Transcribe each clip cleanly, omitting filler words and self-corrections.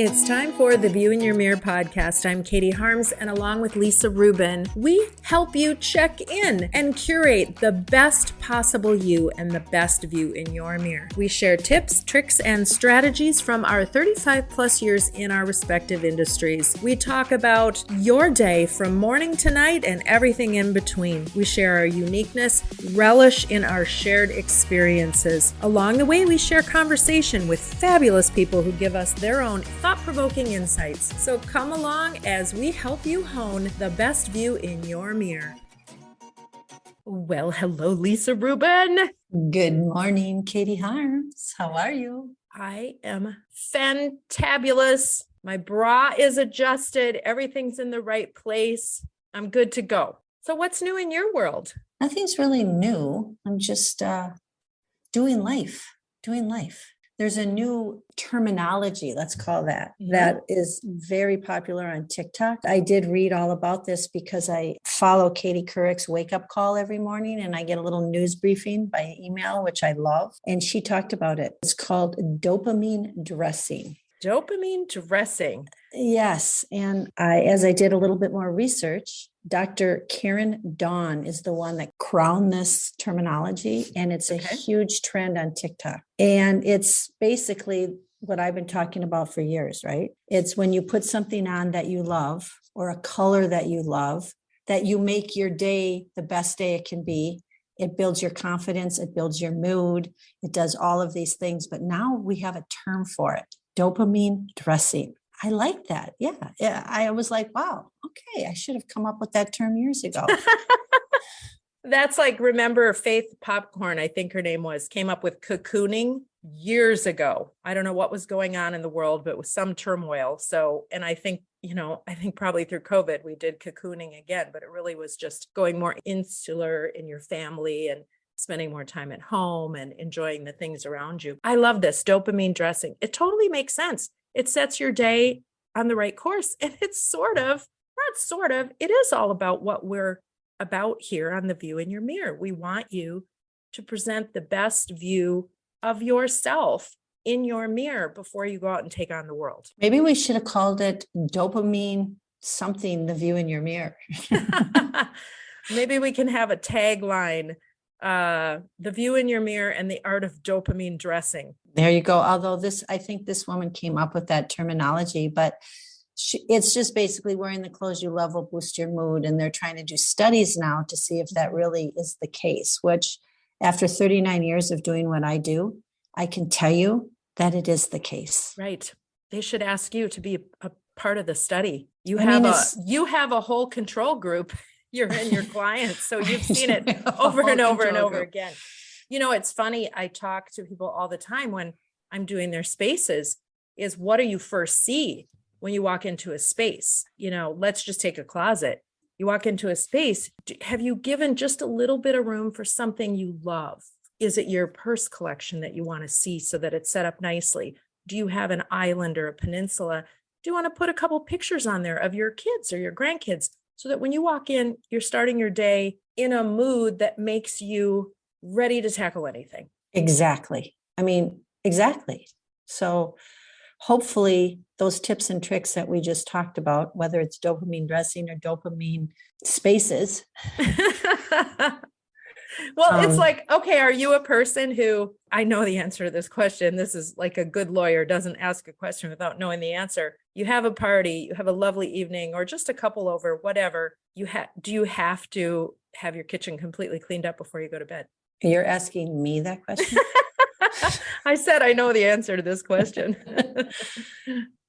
It's time for the View in Your Mirror podcast. I'm Katie Harms, and along with Lisa Rubin, we help you check in and curate the best possible you and the best view in your mirror. We share tips, tricks, and strategies from our 35 plus years in our respective industries. We talk about your day from morning to night and everything in between. We share our uniqueness, relish in our shared experiences. Along the way, we share conversation with fabulous people who give us their own thought-provoking insights. So come along as we help you hone the best view in your mirror. Well, hello, Lisa Rubin. Good morning, Katie Harms. How are you? I am fantabulous. My bra is adjusted. Everything's in the right place. I'm good to go. So what's new in your world? Nothing's really new. I'm just doing life. There's a new terminology, let's call that, that is very popular on TikTok. I did read all about this because I follow Katie Couric's wake up call every morning, and I get a little news briefing by email, which I love. And she talked about it. It's called dopamine dressing. Dopamine dressing. Yes. And as I did a little bit more research, Dr. Karen Dawn is the one that crowned this terminology, and it's a huge trend on TikTok. And it's basically what I've been talking about for years, right? It's when you put something on that you love or a color that you love, that you make your day the best day it can be. It builds your confidence. It builds your mood. It does all of these things. But now we have a term for it, dopamine dressing. I like that. Yeah. I was like, wow, okay, I should have come up with that term years ago. That's like, remember Faith Popcorn, I think her name was, came up with cocooning years ago. I don't know what was going on in the world, but with some turmoil. So, and I think probably through COVID, we did cocooning again, but it really was just going more insular in your family and spending more time at home and enjoying the things around you. I love this dopamine dressing. It totally makes sense. It sets your day on the right course. And it's it is all about what we're about here on The View in Your Mirror. We want you to present the best view of yourself in your mirror before you go out and take on the world. Maybe we should have called it dopamine something, the view in your mirror. Maybe we can have a tagline, the view in your mirror and the art of dopamine dressing. There you go. Although I think this woman came up with that terminology, but it's just basically wearing the clothes you love will boost your mood. And they're trying to do studies now to see if that really is the case, which after 39 years of doing what I do, I can tell you that it is the case. Right. They should ask you to be a part of the study. You have a whole control group. You're in your clients. So you've seen it over and over and over again. You know, it's funny. I talk to people all the time when I'm doing their spaces is, what do you first see when you walk into a space? You know, let's just take a closet. You walk into a space. Have you given just a little bit of room for something you love? Is it your purse collection that you want to see so that it's set up nicely? Do you have an island or a peninsula? Do you want to put a couple pictures on there of your kids or your grandkids so that when you walk in, you're starting your day in a mood that makes you ready to tackle anything? Exactly. Exactly. So hopefully those tips and tricks that we just talked about, whether it's dopamine dressing or dopamine spaces. Well, it's like, okay, are you a person who, I know the answer to this question. This is like a good lawyer doesn't ask a question without knowing the answer. You have a party, you have a lovely evening, or just a couple over, whatever. Do you have to have your kitchen completely cleaned up before you go to bed? You're asking me that question? I said, I know the answer to this question.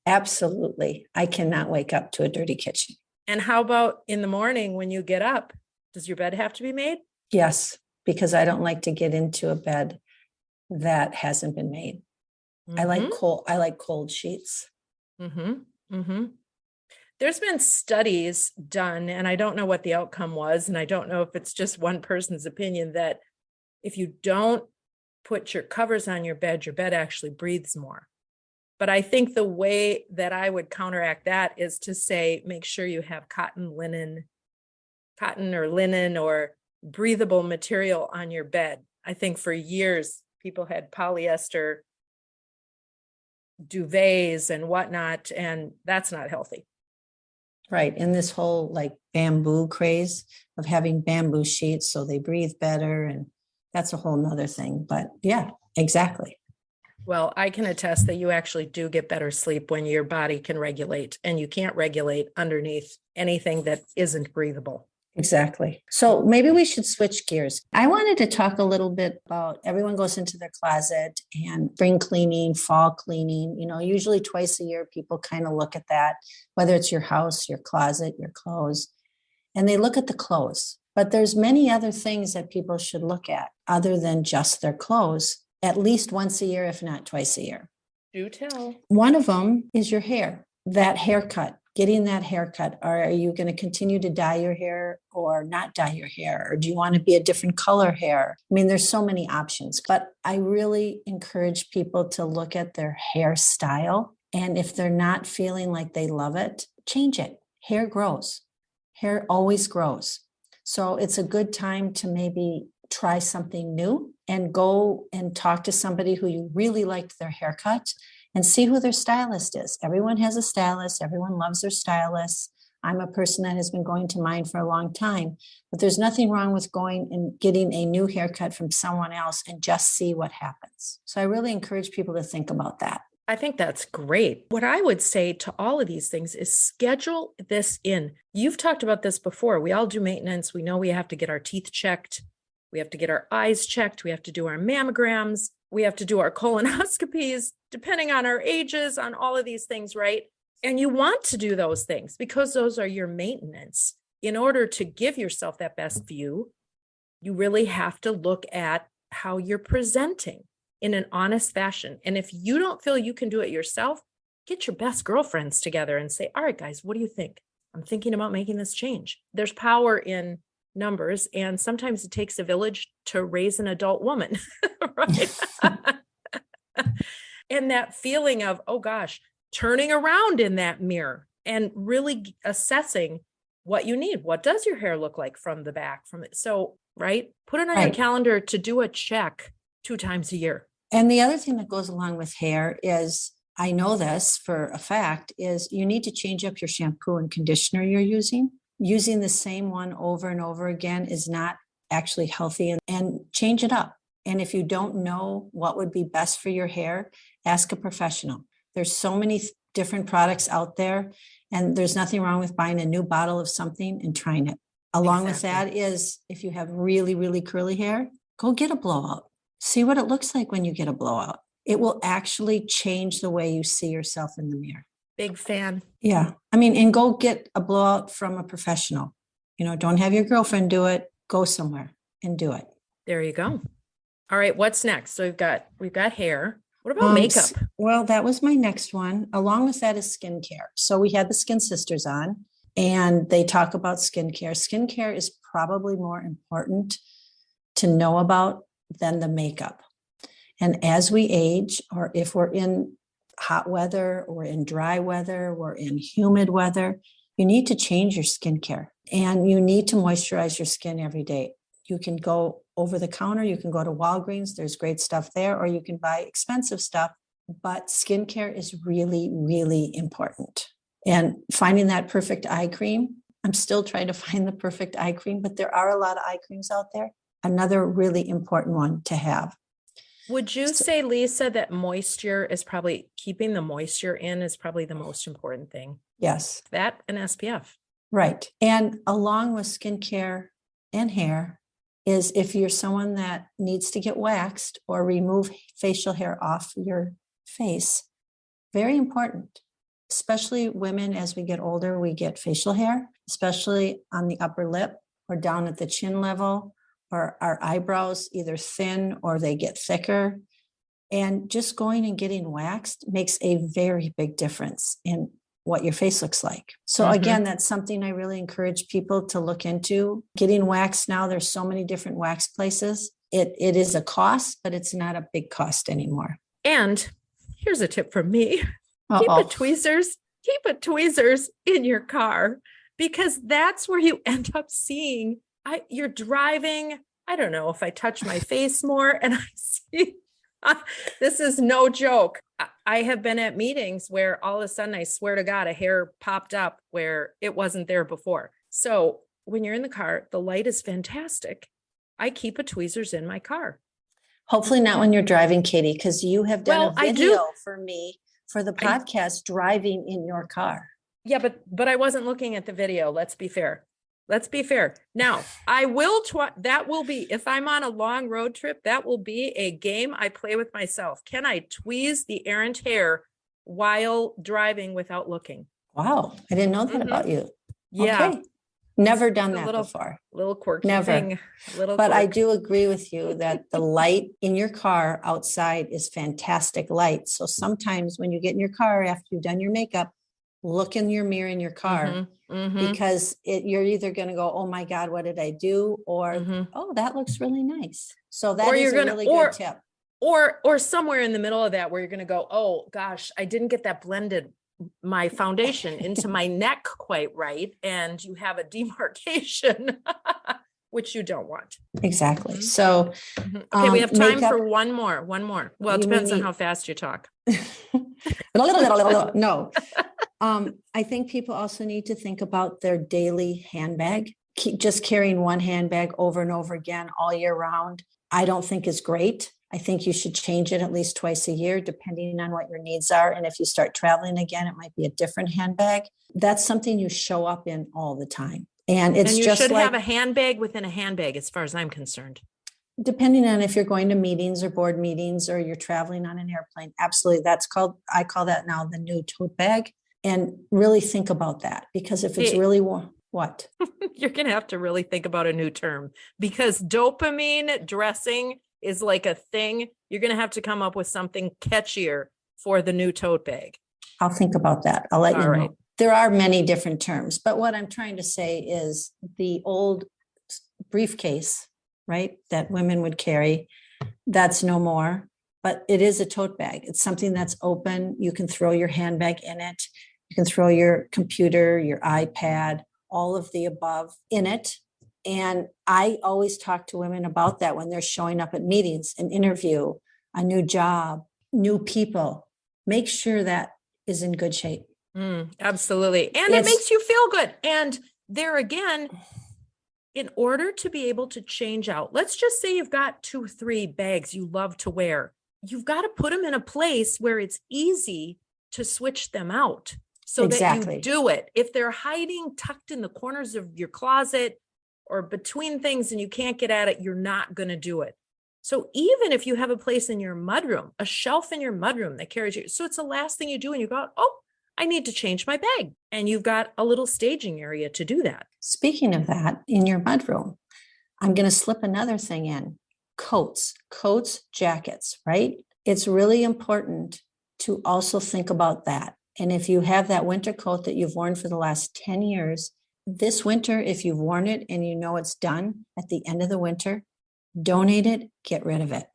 Absolutely. I cannot wake up to a dirty kitchen. And how about in the morning when you get up? Does your bed have to be made? Yes, because I don't like to get into a bed that hasn't been made. I like cold sheets. There's been studies done, and I don't know what the outcome was, and I don't know if it's just one person's opinion, that if you don't put your covers on your bed actually breathes more. But I think the way that I would counteract that is to say, make sure you have cotton or linen or breathable material on your bed. I think for years, people had polyester duvets and whatnot, and that's not healthy. Right. And this whole like bamboo craze of having bamboo sheets so they breathe better. And that's a whole nother thing. But yeah, exactly. Well, I can attest that you actually do get better sleep when your body can regulate, and you can't regulate underneath anything that isn't breathable. Exactly. So maybe we should switch gears. I wanted to talk a little bit about everyone goes into their closet and spring cleaning, fall cleaning. Usually twice a year, people kind of look at that, whether it's your house, your closet, your clothes, and they look at the clothes. But there's many other things that people should look at other than just their clothes, at least once a year, if not twice a year. Do tell. One of them is your hair, that haircut. Getting that haircut. Are you going to continue to dye your hair or not dye your hair? Or do you want to be a different color hair? I mean, there's so many options, but I really encourage people to look at their hairstyle. And if they're not feeling like they love it, change it. Hair grows. Hair always grows. So it's a good time to maybe try something new and go and talk to somebody who you really liked their haircut and see who their stylist is. Everyone has a stylist. Everyone loves their stylist. I'm a person that has been going to mine for a long time, but there's nothing wrong with going and getting a new haircut from someone else and just see what happens. So I really encourage people to think about that. I think that's great. What I would say to all of these things is schedule this in. You've talked about this before. We all do maintenance. We know we have to get our teeth checked. We have to get our eyes checked. We have to do our mammograms. We have to do our colonoscopies, depending on our ages, on all of these things, right? And you want to do those things because those are your maintenance. In order to give yourself that best view, you really have to look at how you're presenting in an honest fashion. And if you don't feel you can do it yourself, get your best girlfriends together and say, all right, guys, what do you think? I'm thinking about making this change. There's power in numbers, and sometimes it takes a village to raise an adult woman, right? And that feeling of, oh gosh, turning around in that mirror and really assessing what you need. What does your hair look like from the back? So, right? Put it on your calendar to do a check 2 times a year. And the other thing that goes along with hair is, I know this for a fact, is you need to change up your shampoo and conditioner you're using. Using the same one over and over again is not actually healthy, and change it up. And if you don't know what would be best for your hair, ask a professional. There's so many different products out there, and there's nothing wrong with buying a new bottle of something and trying it. Along with that is, if you have really, really curly hair, go get a blowout. See what it looks like when you get a blowout. It will actually change the way you see yourself in the mirror. Big fan. Yeah. I mean, and go get a blowout from a professional. Don't have your girlfriend do it. Go somewhere and do it. There you go. All right. What's next? So we've got hair. What about makeup? Well, that was my next one. Along with that is skincare. So we had the Skin Sisters on, and they talk about skincare. Skincare is probably more important to know about than the makeup. And as we age, or if we're in hot weather or in dry weather or in humid weather, you need to change your skincare, and you need to moisturize your skin every day. You can go over the counter, you can go to Walgreens, there's great stuff there, or you can buy expensive stuff, but skincare is really, really important. And finding that perfect eye cream, I'm still trying to find the perfect eye cream, but there are a lot of eye creams out there. Another really important one to have. Would you say, Lisa, that moisture is probably keeping the moisture in is probably the most important thing? Yes. That and SPF. Right. And along with skincare and hair is, if you're someone that needs to get waxed or remove facial hair off your face, very important. Especially women, as we get older, we get facial hair, especially on the upper lip or down at the chin level, or our eyebrows either thin or they get thicker. And just going and getting waxed makes a very big difference in what your face looks like. So again, that's something I really encourage people to look into. Getting waxed now, there's so many different wax places. It is a cost, but it's not a big cost anymore. And here's a tip from me. Keep a tweezers in your car, because that's where you end up seeing, you're driving. I don't know if I touch my face more and I see, this is no joke. I have been at meetings where all of a sudden, I swear to God, a hair popped up where it wasn't there before. So when you're in the car, the light is fantastic. I keep a tweezers in my car. Hopefully not when you're driving, Katie, because you have done a video for me for the podcast driving in your car. Yeah, but I wasn't looking at the video. Let's be fair. Now, I will that will be, if I'm on a long road trip, that will be a game I play with myself. Can I tweeze the errant hair while driving without looking? Wow. I didn't know that about you. Yeah. Okay. Never done that before. Little quirky Never. thing. But I do agree with you that the light in your car outside is fantastic light. So sometimes when you get in your car after you've done your makeup, look in your mirror in your car because you're either going to go, oh my God, what did I do? Or, oh, that looks really nice. So that is a really good tip. Or somewhere in the middle of that where you're going to go, oh gosh, I didn't get that blended my foundation into my neck quite right. And you have a demarcation, which you don't want. Exactly. So, okay, we have time for one more. Well, it depends on how fast you talk. No. I think people also need to think about their daily handbag. Just carrying one handbag over and over again all year round, I don't think is great. I think you should change it at least twice a year, depending on what your needs are. And if you start traveling again, it might be a different handbag. That's something you show up in all the time. And you should have a handbag within a handbag, as far as I'm concerned. Depending on if you're going to meetings or board meetings or you're traveling on an airplane. Absolutely. I call that now the new tote bag. And really think about that, because if it's really warm, what? You're going to have to really think about a new term, because dopamine dressing is like a thing. You're going to have to come up with something catchier for the new tote bag. I'll think about that. I'll let you know. There are many different terms, but what I'm trying to say is the old briefcase, right, that women would carry, that's no more, but it is a tote bag. It's something that's open. You can throw your handbag in it. You can throw your computer, your iPad, all of the above in it. And I always talk to women about that when they're showing up at meetings, an interview, a new job, new people. Make sure that is in good shape. Absolutely. And it makes you feel good. And there again, in order to be able to change out, let's just say you've got 2 or 3 bags you love to wear. You've got to put them in a place where it's easy to switch them out so that you do it. If they're hiding tucked in the corners of your closet or between things and you can't get at it, you're not going to do it. So even if you have a place in your mudroom, a shelf in your mudroom that carries you, so it's the last thing you do and you go, oh, I need to change my bag. And you've got a little staging area to do that. Speaking of that, in your mudroom, I'm going to slip another thing in. Coats, jackets, right? It's really important to also think about that. And if you have that winter coat that you've worn for the last 10 years, this winter, if you've worn it and you know it's done at the end of the winter, donate it, get rid of it.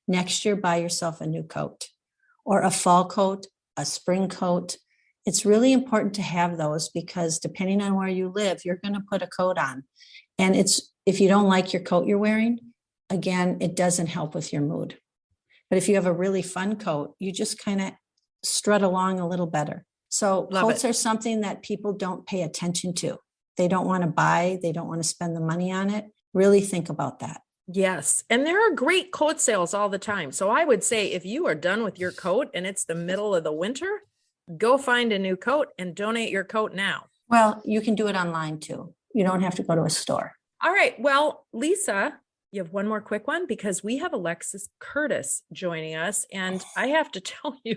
Next year, buy yourself a new coat or a fall coat, a spring coat. It's really important to have those because depending on where you live, you're going to put a coat on. And if you don't like your coat you're wearing, again, it doesn't help with your mood. But if you have a really fun coat, you just kind of strut along a little better. So coats are something that people don't pay attention to. They don't want to buy. They don't want to spend the money on it. Really think about that. Yes. And there are great coat sales all the time. So I would say if you are done with your coat and it's the middle of the winter, go find a new coat and donate your coat now. Well, you can do it online too. You don't have to go to a store. All right. Well, Lisa, you have one more quick one because we have Alexis Curtis joining us. And I have to tell you,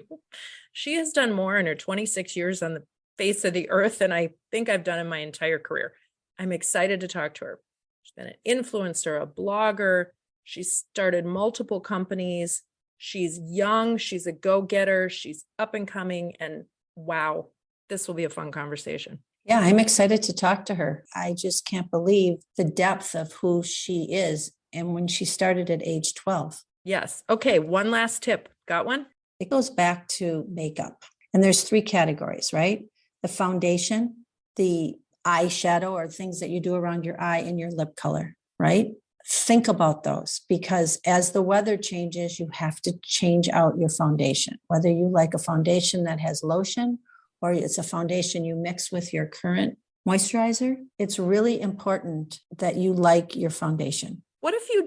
she has done more in her 26 years on the face of the earth than I think I've done in my entire career. I'm excited to talk to her. She's been an influencer, a blogger. She started multiple companies. She's young. She's a go-getter. She's up and coming. And wow, this will be a fun conversation. Yeah, I'm excited to talk to her. I just can't believe the depth of who she is. And when she started at age 12. Yes. Okay. One last tip. Got one? It goes back to makeup. And there's 3 categories, right? The foundation, the eyeshadow or things that you do around your eye and your lip color, right? think about those, because as the weather changes, you have to change out your foundation, whether you like a foundation that has lotion or it's a foundation you mix with your current moisturizer. It's really important that you like your foundation. What if you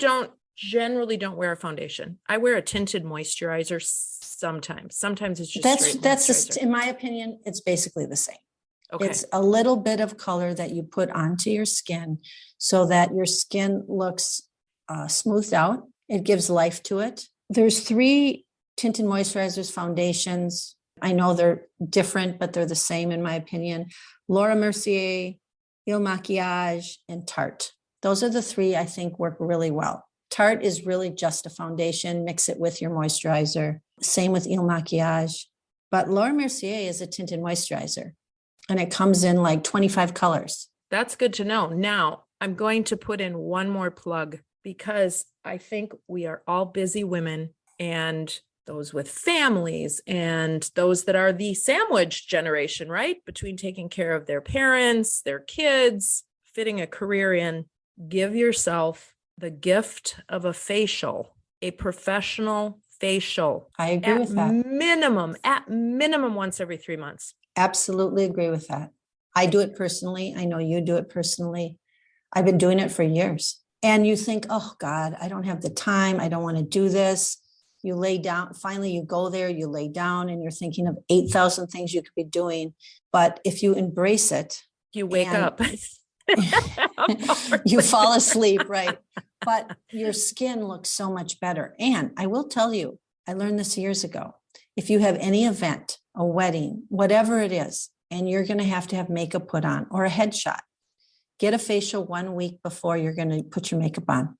generally don't wear a foundation? I wear a tinted moisturizer sometimes. Sometimes it's just that's in my opinion, it's basically the same. Okay. It's a little bit of color that you put onto your skin so that your skin looks smoothed out. It gives life to it. There's 3 tinted moisturizers, foundations. I know they're different, but they're the same in my opinion. Laura Mercier, Il Maquillage, and Tarte. Those are the 3 I think work really well. Tarte is really just a foundation. Mix it with your moisturizer. Same with Il Maquillage. But Laura Mercier is a tinted moisturizer, and it comes in like 25 colors. That's good to know. Now, I'm going to put in one more plug because I think we are all busy women, and those with families and those that are the sandwich generation, right? Between taking care of their parents, their kids, fitting a career in. Give yourself the gift of a facial, a professional facial. I agree with that. At minimum once every 3 months. Absolutely agree with that. I do it personally. I know you do it personally. I've been doing it for years. And you think, oh God, I don't have the time. I don't want to do this. You lay down, finally you go there, you lay down and you're thinking of 8,000 things you could be doing. But if you embrace it, you wake up. You fall asleep, right? But your skin looks so much better. And I will tell you, I learned this years ago. If you have any event, a wedding, whatever it is, and you're going to have makeup put on or a headshot, get a facial 1 week before you're going to put your makeup on.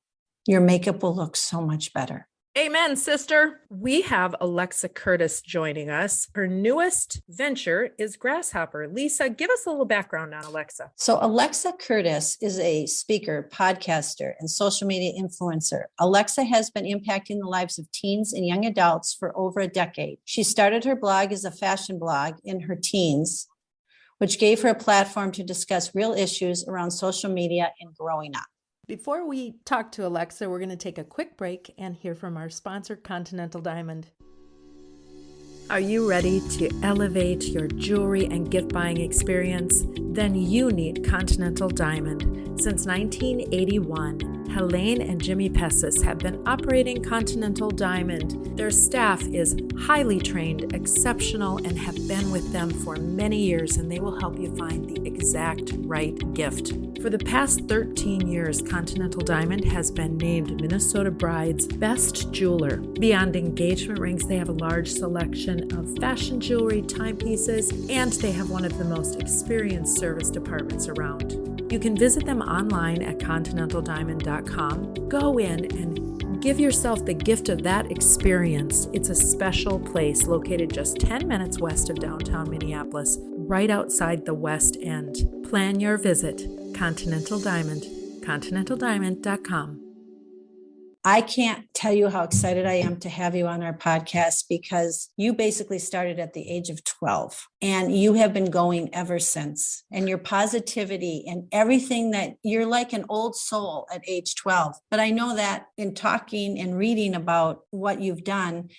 Your makeup will look so much better. Amen, sister. We have Alexa Curtis joining us. Her newest venture is GrasshoppHer. Lisa, give us a little background on Alexa. So Alexa Curtis is a speaker, podcaster, and social media influencer. Alexa has been impacting the lives of teens and young adults for over a decade. She started her blog as a fashion blog in her teens, which gave her a platform to discuss real issues around social media and growing up. Before we talk to Alexa, we're going to take a quick break and hear from our sponsor, Continental Diamond. Are you ready to elevate your jewelry and gift buying experience? Then you need Continental Diamond. Since 1981, Helene and Jimmy Pessis have been operating Continental Diamond. Their staff is highly trained, exceptional, and have been with them for many years, and they will help you find the exact right gift. For the past 13 years, Continental Diamond has been named Minnesota Bride's best jeweler. Beyond engagement rings, they have a large selection of fashion jewelry, timepieces, and they have one of the most experienced service departments around. You can visit them online at continentaldiamond.com. Go in and give yourself the gift of that experience. It's a special place located just 10 minutes west of downtown Minneapolis, right outside the West End. Plan your visit. Continental Diamond, continentaldiamond.com. I can't tell you how excited I am to have you on our podcast, because you basically started at the age of 12 and you have been going ever since. And your positivity and everything, that you're like an old soul at age 12. But I know that in talking and reading about what you've done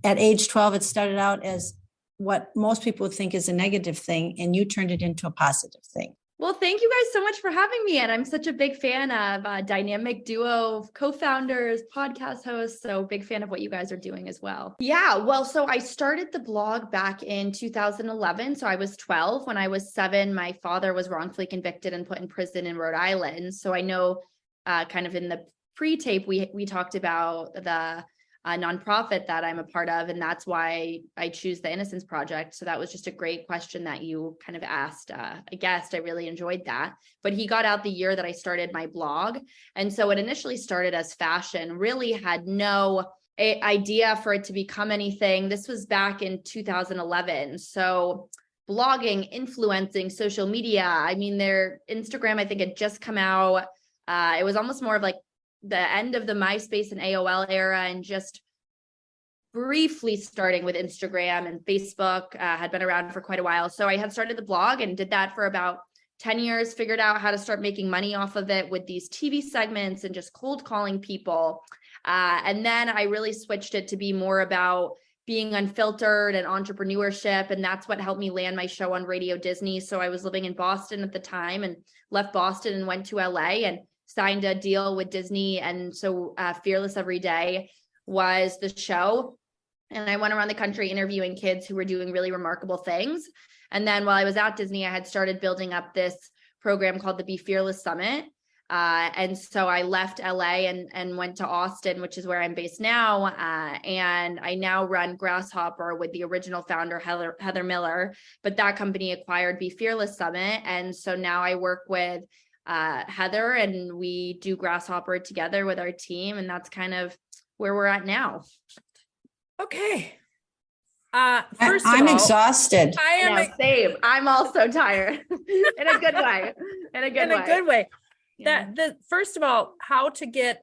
at age 12, it started out as what most people would think is a negative thing, and you turned it into a positive thing. Well, thank you guys so much for having me. And I'm such a big fan of dynamic duo co-founders, podcast hosts. So big fan of what you guys are doing as well. Yeah, well, so I started the blog back in 2011. So I was 12. When I was 7, my father was wrongfully convicted and put in prison in Rhode Island. So I know kind of in the pre-tape, we talked about the nonprofit that I'm a part of, and that's why I choose the Innocence Project. So that was just a great question that you kind of asked a guest. I really enjoyed that. But he got out the year that I started my blog. And so it initially started as fashion, really had no idea for it to become anything. This was back in 2011. So blogging, influencing, social media. I mean, their Instagram, I think, had just come out. It was almost more of like the end of the MySpace and AOL era, and just briefly starting with Instagram, and Facebook had been around for quite a while. So I had started the blog and did that for about 10 years, figured out how to start making money off of it with these TV segments and just cold calling people. And then I really switched it to be more about being unfiltered and entrepreneurship. And that's what helped me land my show on Radio Disney. So I was living in Boston at the time and left Boston and went to LA and signed a deal with Disney. And so Fearless Every Day was the show. And I went around the country interviewing kids who were doing really remarkable things. And then while I was at Disney, I had started building up this program called the Be Fearless Summit. And so I left LA and went to Austin, which is where I'm based now. And I now run Grasshopper with the original founder, Heather Miller, but that company acquired Be Fearless Summit. And so now I work with Heather and we do Grasshopper together with our team. And that's kind of where we're at now. Okay. First of all, I'm exhausted. I am same. I'm also tired in a good way. In a good way. Yeah. First of all, how to get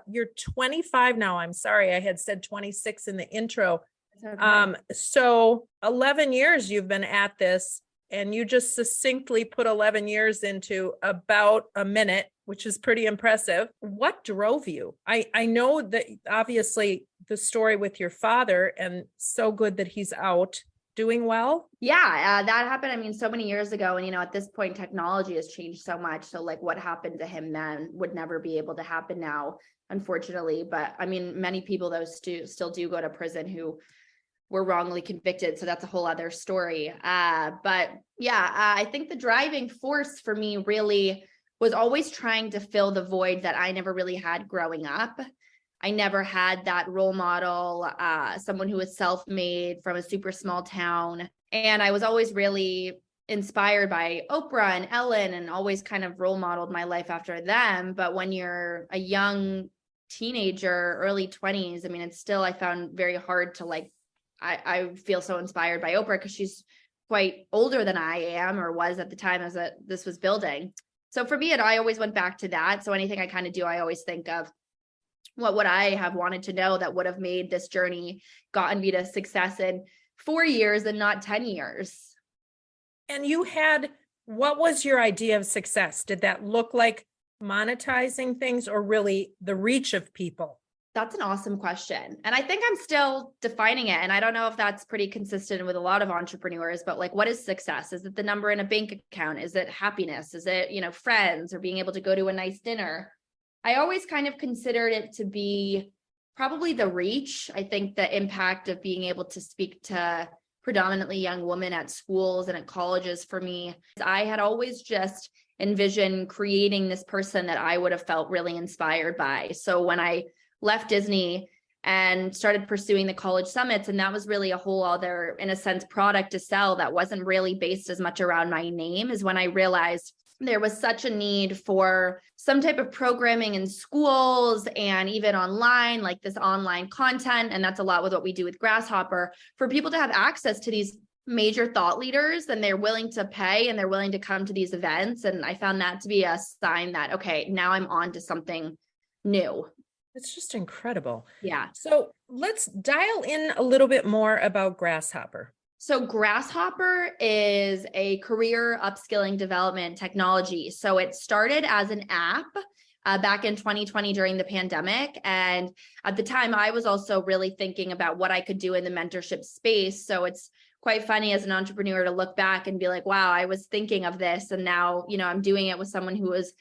you're 25 now. I'm sorry, I had said 26 in the intro. Okay. So 11 years you've been at this, and you just succinctly put 11 years into about a minute, which is pretty impressive. What drove you? I know that obviously the story with your father, and so good that he's out doing well. Yeah, that happened. I mean, so many years ago, and at this point, technology has changed so much. So like what happened to him then would never be able to happen now, unfortunately. But I mean, many people though still do go to prison who were wrongly convicted. So that's a whole other story. But yeah, I think the driving force for me really was always trying to fill the void that I never really had growing up. I never had that role model, someone who was self-made from a super small town. And I was always really inspired by Oprah and Ellen and always kind of role modeled my life after them. But when you're a young teenager, early 20s, I mean, it's still, I found very hard to I feel so inspired by Oprah because she's quite older than I am or was at the time as this was building. So for me, I always went back to that. So anything I kind of do, I always think of, what would I have wanted to know that would have made this journey, gotten me to success in 4 years and not 10 years? And what was your idea of success? Did that look like monetizing things or really the reach of people? That's an awesome question. And I think I'm still defining it. And I don't know if that's pretty consistent with a lot of entrepreneurs, but what is success? Is it the number in a bank account? Is it happiness? Is it, friends or being able to go to a nice dinner? I always kind of considered it to be probably the reach. I think the impact of being able to speak to predominantly young women at schools and at colleges for me, I had always just envisioned creating this person that I would have felt really inspired by. So when I left Disney and started pursuing the college summits, and that was really a whole other, in a sense, product to sell that wasn't really based as much around my name, is when I realized there was such a need for some type of programming in schools and even online, like this online content. And that's a lot with what we do with Grasshopper, for people to have access to these major thought leaders, and they're willing to pay and they're willing to come to these events. And I found that to be a sign that, okay, now I'm on to something new. It's just incredible. Yeah. So let's dial in a little bit more about Grasshopper. So Grasshopper is a career upskilling development technology. So it started as an app back in 2020 during the pandemic. And at the time, I was also really thinking about what I could do in the mentorship space. So it's quite funny as an entrepreneur to look back and be like, wow, I was thinking of this. And now, I'm doing it with someone who was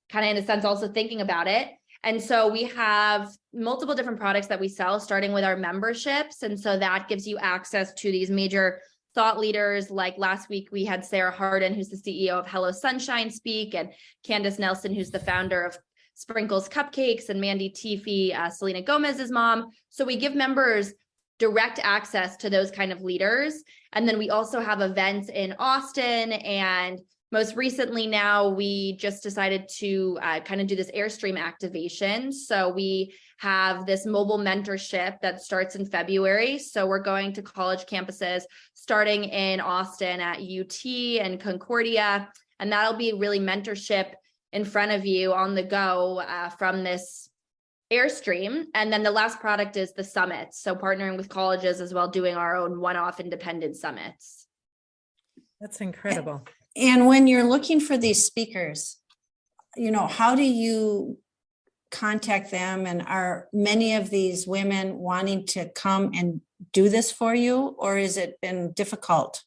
kind of, in a sense, also thinking about it. And so we have multiple different products that we sell, starting with our memberships. And so that gives you access to these major thought leaders. Like last week, we had Sarah Hardin, who's the CEO of Hello Sunshine, speak, and Candace Nelson, who's the founder of Sprinkles Cupcakes, and Mandy Teefy, Selena Gomez's mom. So we give members direct access to those kind of leaders. And then we also have events in Austin, and most recently now we just decided to kind of do this Airstream activation. So we have this mobile mentorship that starts in February. So we're going to college campuses starting in Austin at UT and Concordia. And that'll be really mentorship in front of you on the go from this Airstream. And then the last product is the summits. So partnering with colleges as well, doing our own one-off independent summits. That's incredible. And when you're looking for these speakers, how do you contact them? And are many of these women wanting to come and do this for you, or has it been difficult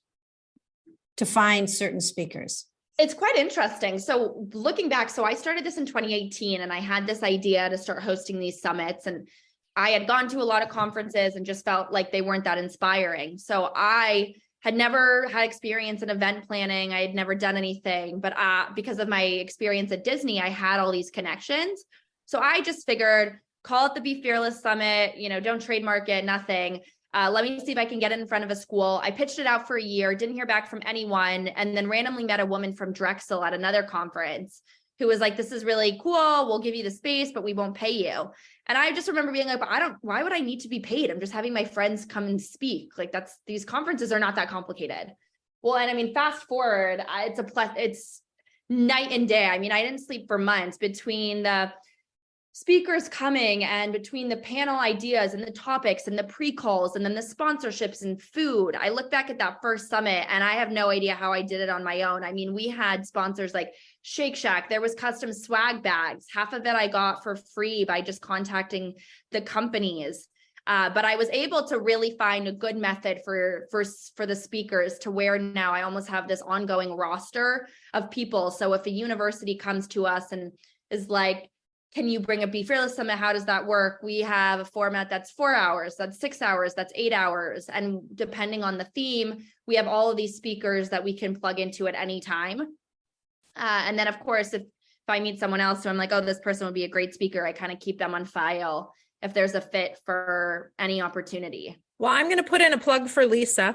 to find certain speakers? It's quite interesting. So looking back, I started this in 2018 and I had this idea to start hosting these summits, and I had gone to a lot of conferences and just felt like they weren't that inspiring. So I had never had experience in event planning. I had never done anything, but because of my experience at Disney, I had all these connections. So I just figured, call it the Be Fearless Summit, don't trademark it, nothing. Let me see if I can get it in front of a school. I pitched it out for a year, didn't hear back from anyone, and then randomly met a woman from Drexel at another conference who was like, this is really cool. We'll give you the space, but we won't pay you. And I just remember being like, why would I need to be paid? I'm just having my friends come and speak. Like these conferences are not that complicated. Well, and I mean, fast forward, it's night and day. I mean, I didn't sleep for months between the speakers coming and between the panel ideas and the topics and the pre-calls and then the sponsorships and food. I look back at that first summit and I have no idea how I did it on my own. I mean, we had sponsors like Shake Shack. There was custom swag bags. Half of it I got for free by just contacting the companies. But I was able to really find a good method for the speakers to where now I almost have this ongoing roster of people. So if a university comes to us and is like, can you bring a Be Fearless Summit? How does that work? We have a format that's 4 hours, that's 6 hours, that's 8 hours. And depending on the theme, we have all of these speakers that we can plug into at any time. And then of course, if I meet someone else who I'm like, oh, this person would be a great speaker, I kind of keep them on file if there's a fit for any opportunity. Well, I'm going to put in a plug for Lisa.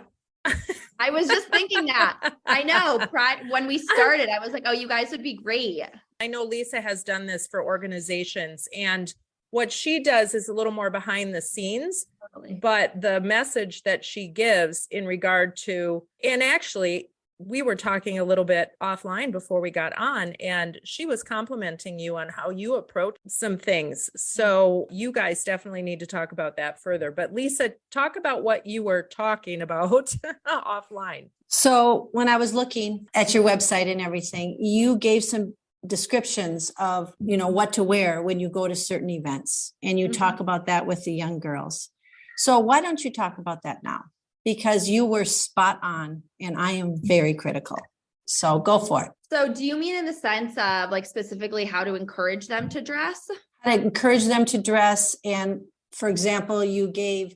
I was just thinking that. I know. When we started, I was like, oh, you guys would be great. I know Lisa has done this for organizations, and what she does is a little more behind the scenes, Totally. But the message that she gives in regard to, and actually we were talking a little bit offline before we got on, and she was complimenting you on how you approach some things. So you guys definitely need to talk about that further. But Lisa, talk about what you were talking about offline. So when I was looking at your website and everything, you gave some descriptions of, what to wear when you go to certain events, and you talk about that with the young girls. So why don't you talk about that now? Because you were spot on, and I am very critical. So go for it. So do you mean in the sense of like specifically how to encourage them to dress? I encourage them to dress. And for example, you gave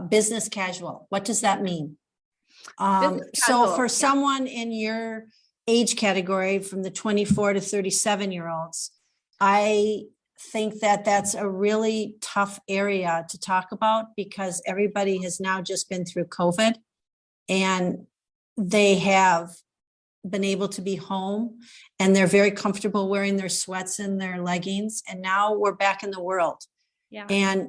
business casual. What does that mean? So for someone in your age category, from the 24 to 37-year-olds, I think that that's a really tough area to talk about, because everybody has now just been through COVID and they have been able to be home and they're very comfortable wearing their sweats and their leggings. And now we're back in the world. Yeah. And,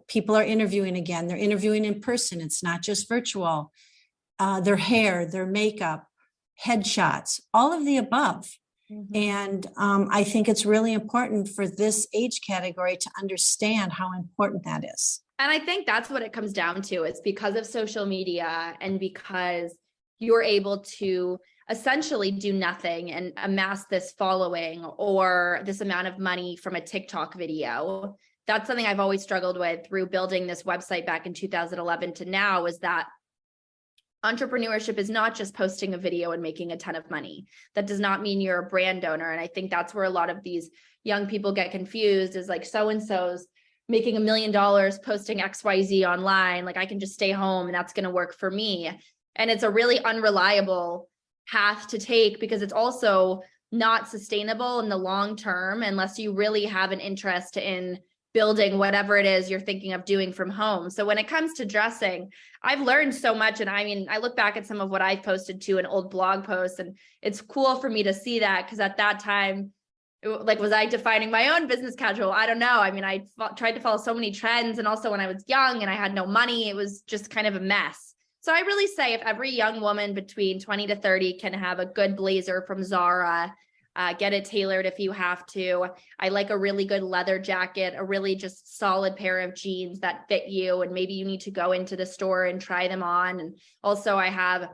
people are interviewing again. They're interviewing in person. It's not just virtual. Their hair, their makeup, headshots, all of the above. And I think it's really important for this age category to understand how important that is. And I think that's what it comes down to. It's because of social media and because you're able to essentially do nothing and amass this following or this amount of money from a TikTok video. That's something I've always struggled with through building this website back in 2011 to now, is that entrepreneurship is not just posting a video and making a ton of money. That does not mean you're a brand owner. And I think that's where a lot of these young people get confused, is like, so-and-so's making $1 million posting XYZ online. Like, I can just stay home and that's going to work for me. And it's a really unreliable path to take, because it's also not sustainable in the long term unless you really have an interest in building whatever it is you're thinking of doing from home. So when it comes to dressing, I've learned so much. And I mean, I look back at some of what I've posted to in old blog posts, and it's cool for me to see that, because at that time, was I defining my own business casual? I don't know. I mean, I tried to follow so many trends. And also when I was young and I had no money, it was just kind of a mess. So I really say if every young woman between 20 to 30 can have a good blazer from Zara, get it tailored if you have to. I like a really good leather jacket, a really just solid pair of jeans that fit you. And maybe you need to go into the store and try them on. And also I have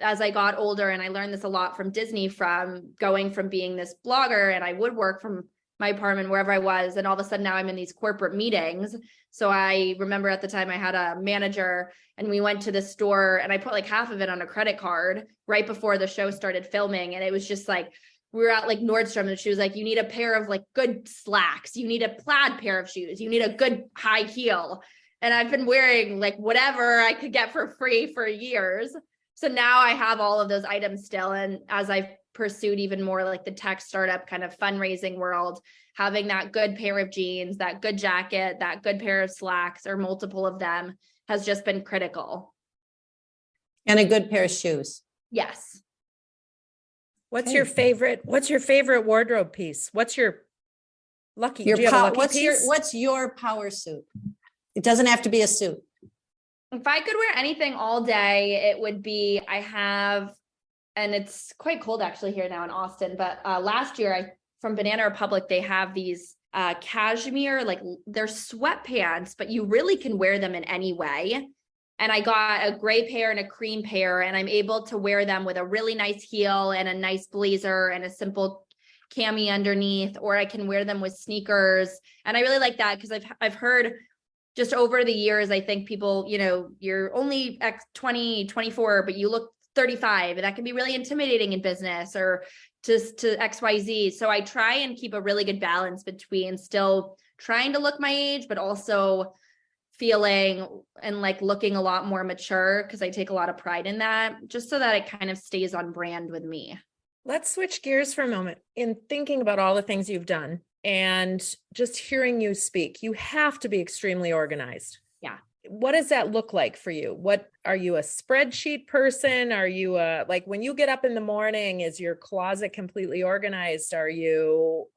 as I got older, and I learned this a lot from Disney, from going from being this blogger, and I would work from my apartment wherever I was, and all of a sudden now I'm in these corporate meetings. So I remember at the time I had a manager, and we went to the store, and I put like half of it on a credit card right before the show started filming. And it was just like, we were at like Nordstrom, and she was like, you need a pair of like good slacks, you need a plaid pair of shoes, you need a good high heel. And I've been wearing like whatever I could get for free for years. So now I have all of those items still. And as I've pursued even more like the tech startup kind of fundraising world, having that good pair of jeans, that good jacket, that good pair of slacks, or multiple of them, has just been critical. And a good pair of shoes. Yes. What's your favorite wardrobe piece? What's your lucky? Your do you have a lucky what's piece? what's your power suit? It doesn't have to be a suit. If I could wear anything all day, it would be, I have, and it's quite cold actually here now in Austin, but last year from Banana Republic, they have these cashmere, like they're sweatpants, but you really can wear them in any way. And I got a gray pair and a cream pair, and I'm able to wear them with a really nice heel and a nice blazer and a simple cami underneath, or I can wear them with sneakers. And I really like that because I've heard just over the years, I think people, you're only 24, but you look 35, and that can be really intimidating in business, or just to XYZ. So I try and keep a really good balance between still trying to look my age, but also feeling and like looking a lot more mature, because I take a lot of pride in that, just so that it kind of stays on brand with me. Let's switch gears for a moment. In thinking about all the things you've done and just hearing you speak, you have to be extremely organized. Yeah. What does that look like for you? What are you, a spreadsheet person? Are you like when you get up in the morning, is your closet completely organized? Are you,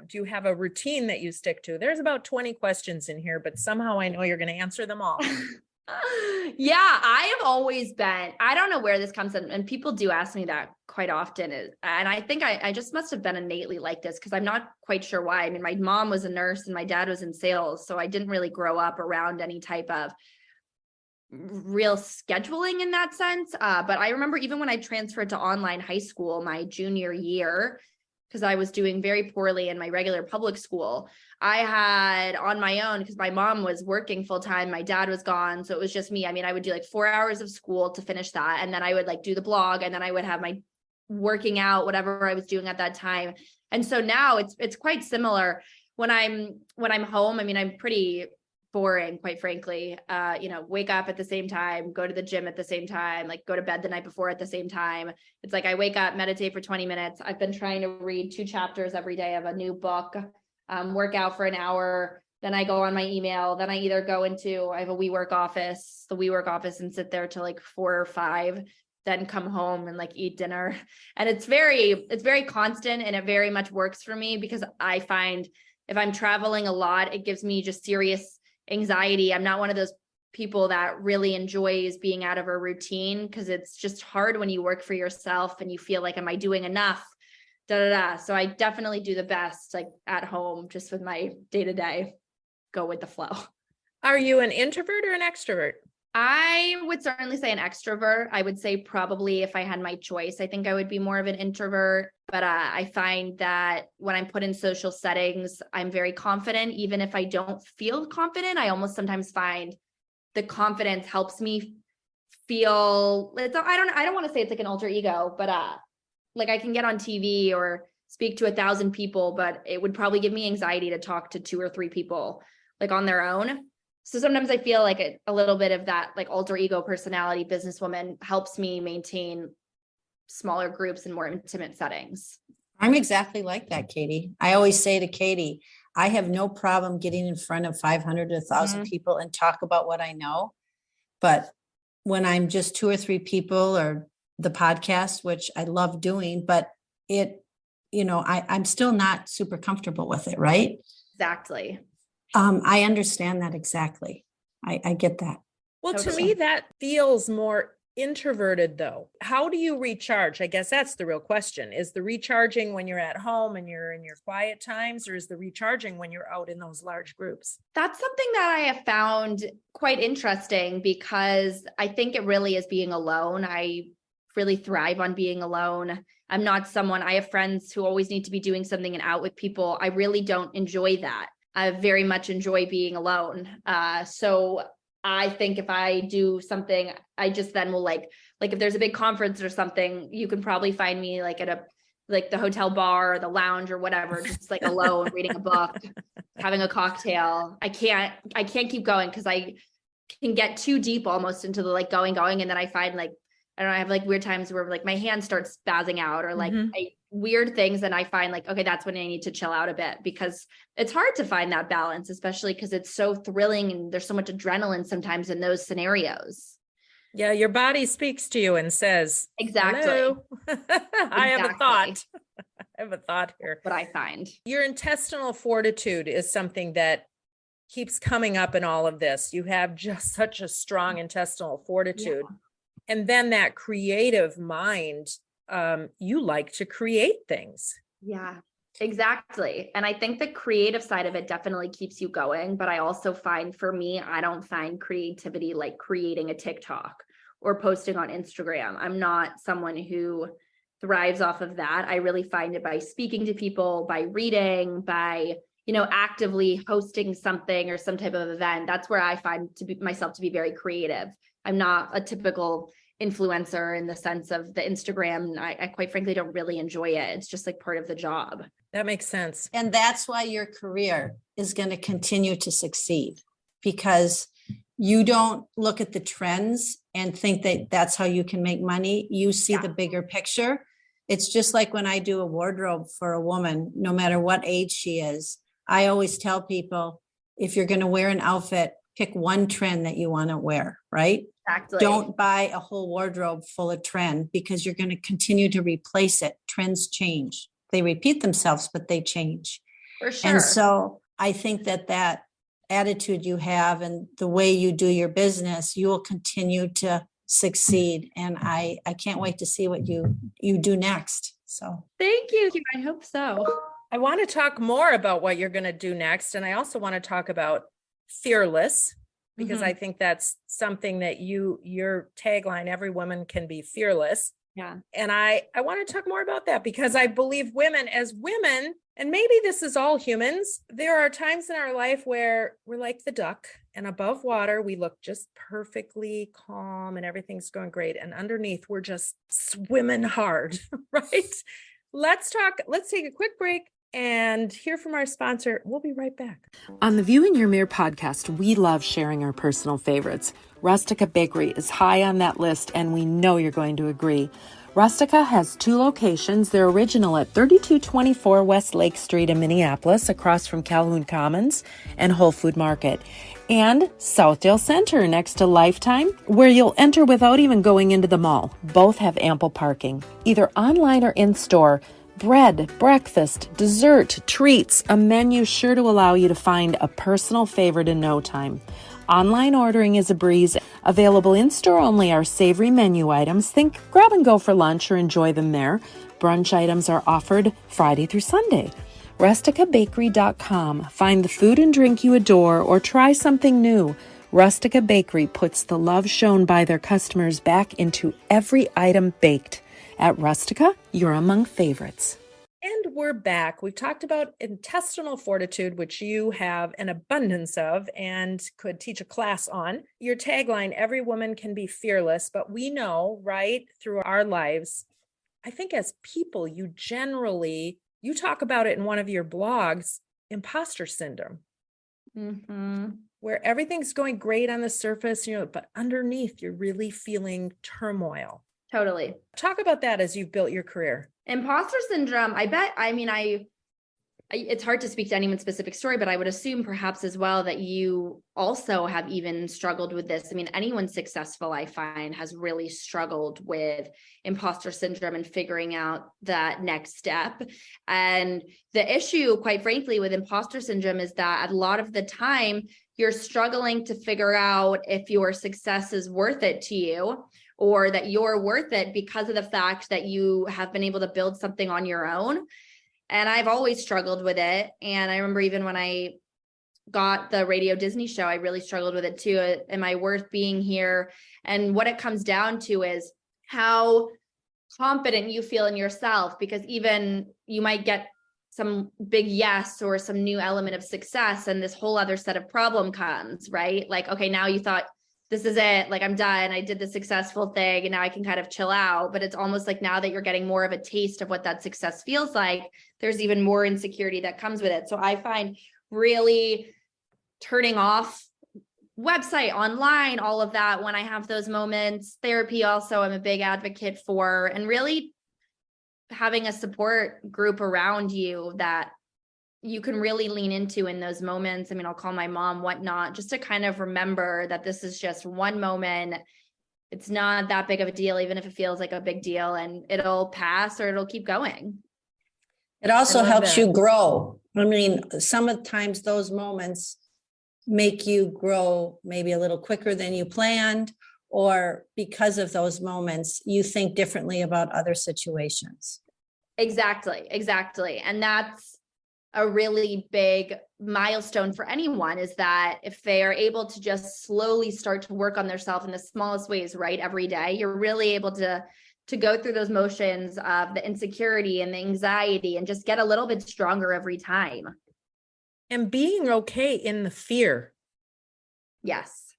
do you have a routine that you stick to? There's about 20 questions in here, but somehow I know you're going to answer them all. Yeah, I have always been, I don't know where this comes in, and people do ask me that quite often. And I think I just must have been innately like this, because I'm not quite sure why. I mean, my mom was a nurse and my dad was in sales, so I didn't really grow up around any type of real scheduling in that sense. But I remember even when I transferred to online high school, my junior year, because I was doing very poorly in my regular public school, I had on my own, because my mom was working full time, my dad was gone. So it was just me. I mean, I would do like 4 hours of school to finish that. And then I would like do the blog, and then I would have my working out, whatever I was doing at that time. And so now it's quite similar when I'm home. I mean, I'm pretty boring, quite frankly. Wake up at the same time, go to the gym at the same time, like go to bed the night before at the same time. It's like I wake up, meditate for 20 minutes. I've been trying to read 2 chapters every day of a new book, work out for an hour. Then I go on my email. Then I either go into, I have a WeWork office, and sit there till like 4 or 5, then come home and like eat dinner. And it's very constant, and it very much works for me, because I find if I'm traveling a lot, it gives me just serious anxiety. I'm not one of those people that really enjoys being out of a routine, because it's just hard when you work for yourself and you feel like, am I doing enough? So I definitely do the best like at home, just with my day-to-day, go with the flow. Are you an introvert or an extrovert? I would certainly say an extrovert. I would say probably if I had my choice, I think I would be more of an introvert. But I find that when I'm put in social settings, I'm very confident. Even if I don't feel confident, I almost sometimes find the confidence helps me feel, I don't want to say it's like an alter ego, but like I can get on TV or speak to 1,000 people, but it would probably give me anxiety to talk to 2 or 3 people like on their own. So sometimes I feel like a little bit of that like alter ego personality businesswoman helps me maintain smaller groups and more intimate settings. I'm exactly like that, Katie. I always say to Katie, I have no problem getting in front of 500 to 1,000 people and talk about what I know. But when I'm just 2 or 3 people, or the podcast, which I love doing, but I'm still not super comfortable with it. Right. Exactly. I understand that. Exactly. I get that. Well, to me, that feels more introverted though. How do you recharge? I guess that's the real question. Is the recharging when you're at home and you're in your quiet times, or is the recharging when you're out in those large groups? That's something that I have found quite interesting, because I think it really is being alone. I really thrive on being alone. I'm not someone, I have friends who always need to be doing something and out with people. I really don't enjoy that. I very much enjoy being alone. So I think if I do something, I just then will like if there's a big conference or something, you can probably find me like at the hotel bar or the lounge or whatever, just like alone, reading a book, having a cocktail. I can't keep going because I can get too deep almost into the like going. And then I find like, I don't know, I have like weird times where like my hand starts spazzing out or like weird things. And I find like, okay, that's when I need to chill out a bit, because it's hard to find that balance, especially because it's so thrilling and there's so much adrenaline sometimes in those scenarios. Yeah, your body speaks to you and says, exactly. I have a thought. I have a thought here. What I find. Your intestinal fortitude is something that keeps coming up in all of this. You have just such a strong intestinal fortitude. Yeah. And then that creative mind, you like to create things. Yeah, exactly. And I think the creative side of it definitely keeps you going. But I also find, for me, I don't find creativity like creating a TikTok or posting on Instagram. I'm not someone who thrives off of that. I really find it by speaking to people, by reading, by, actively hosting something or some type of event. That's where I find myself to be very creative. I'm not a typical influencer in the sense of the Instagram. I quite frankly don't really enjoy it. It's just like part of the job. That makes sense. And that's why your career is going to continue to succeed, because you don't look at the trends and think that that's how you can make money. You see the bigger picture. It's just like when I do a wardrobe for a woman, no matter what age she is, I always tell people, if you're going to wear an outfit, pick one trend that you want to wear, right? Exactly. Don't buy a whole wardrobe full of trend, because you're going to continue to replace it. Trends change. They repeat themselves, but they change. For sure. And so I think that attitude you have and the way you do your business, you will continue to succeed. And I can't wait to see what you do next. So thank you. I hope so. I want to talk more about what you're going to do next. And I also want to talk about fearless, because I think that's something that your tagline, every woman can be fearless. Yeah. And I want to talk more about that, because I believe as women, and maybe this is all humans, there are times in our life where we're like the duck, and above water, we look just perfectly calm and everything's going great. And underneath, we're just swimming hard, right? Let's take a quick break and hear from our sponsor. We'll be right back. On the View in Your Mirror podcast, we love sharing our personal favorites. Rustica Bakery is high on that list, and we know you're going to agree. Rustica has 2 locations. They're original at 3224 West Lake Street in Minneapolis, across from Calhoun Commons and Whole Food Market, and Southdale Center next to Lifetime, where you'll enter without even going into the mall. Both have ample parking, either online or in-store. Bread, breakfast, dessert, treats, a menu sure to allow you to find a personal favorite in no time. Online ordering is a breeze. Available in-store only are savory menu items. Think grab and go for lunch or enjoy them there. Brunch items are offered Friday through Sunday. RusticaBakery.com. Find the food and drink you adore, or try something new. Rustica Bakery puts the love shown by their customers back into every item baked. At Rustica, you're among favorites. And we're back. We've talked about intestinal fortitude, which you have an abundance of and could teach a class on. Your tagline, every woman can be fearless, but we know, right, through our lives, I think as people, you talk about it in one of your blogs, imposter syndrome, where everything's going great on the surface, but underneath you're really feeling turmoil. Totally. Talk about that as you've built your career. Imposter syndrome. It's hard to speak to anyone's specific story, but I would assume perhaps as well that you also have even struggled with this. Anyone successful, I find, has really struggled with imposter syndrome and figuring out that next step. And the issue, quite frankly, with imposter syndrome is that a lot of the time you're struggling to figure out if your success is worth it to you, or that you're worth it because of the fact that you have been able to build something on your own. And I've always struggled with it. And I remember even when I got the Radio Disney show, I really struggled with it too. Am I worth being here? And what it comes down to is how confident you feel in yourself, because even you might get some big yes or some new element of success and this whole other set of problem comes, right? Like, okay, now you thought this is it, like I'm done, I did the successful thing and now I can kind of chill out. But it's almost like now that you're getting more of a taste of what that success feels like, there's even more insecurity that comes with it. So I find really turning off website, online, all of that when I have those moments. Therapy also, I'm a big advocate for, and really having a support group around you that you can really lean into in those moments. I mean, I'll call my mom, whatnot, just to kind of remember that this is just one moment. It's not that big of a deal, even if it feels like a big deal, and it'll pass or it'll keep going. It also helps you grow. I mean, sometimes those moments make you grow maybe a little quicker than you planned, or because of those moments, you think differently about other situations. Exactly. And that's a really big milestone for anyone, is that if they are able to just slowly start to work on themselves in the smallest ways, right, every day, you're really able to go through those motions of the insecurity and the anxiety and just get a little bit stronger every time. And being okay in the fear. Yes.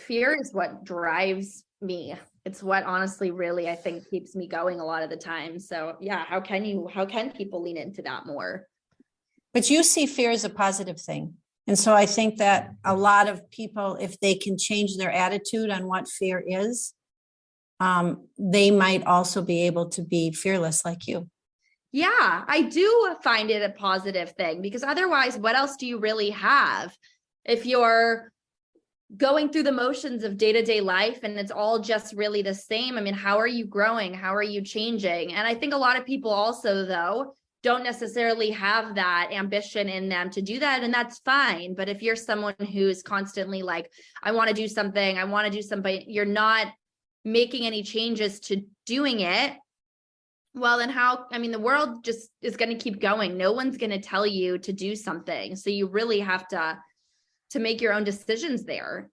Fear is what drives me. It's what honestly really, I think, keeps me going a lot of the time. So yeah, how can people lean into that more? But you see fear as a positive thing. And so I think that a lot of people, if they can change their attitude on what fear is, they might also be able to be fearless like you. Yeah, I do find it a positive thing, because otherwise, what else do you really have if you're going through the motions of day-to-day life and it's all just really the same? I mean, how are you growing? How are you changing? And I think a lot of people also, though, don't necessarily have that ambition in them to do that, and that's fine. But if you're someone who's constantly like, I want to do something, you're not making any changes to doing it, well, then the world just is going to keep going. No one's going to tell you to do something. So you really have to make your own decisions there.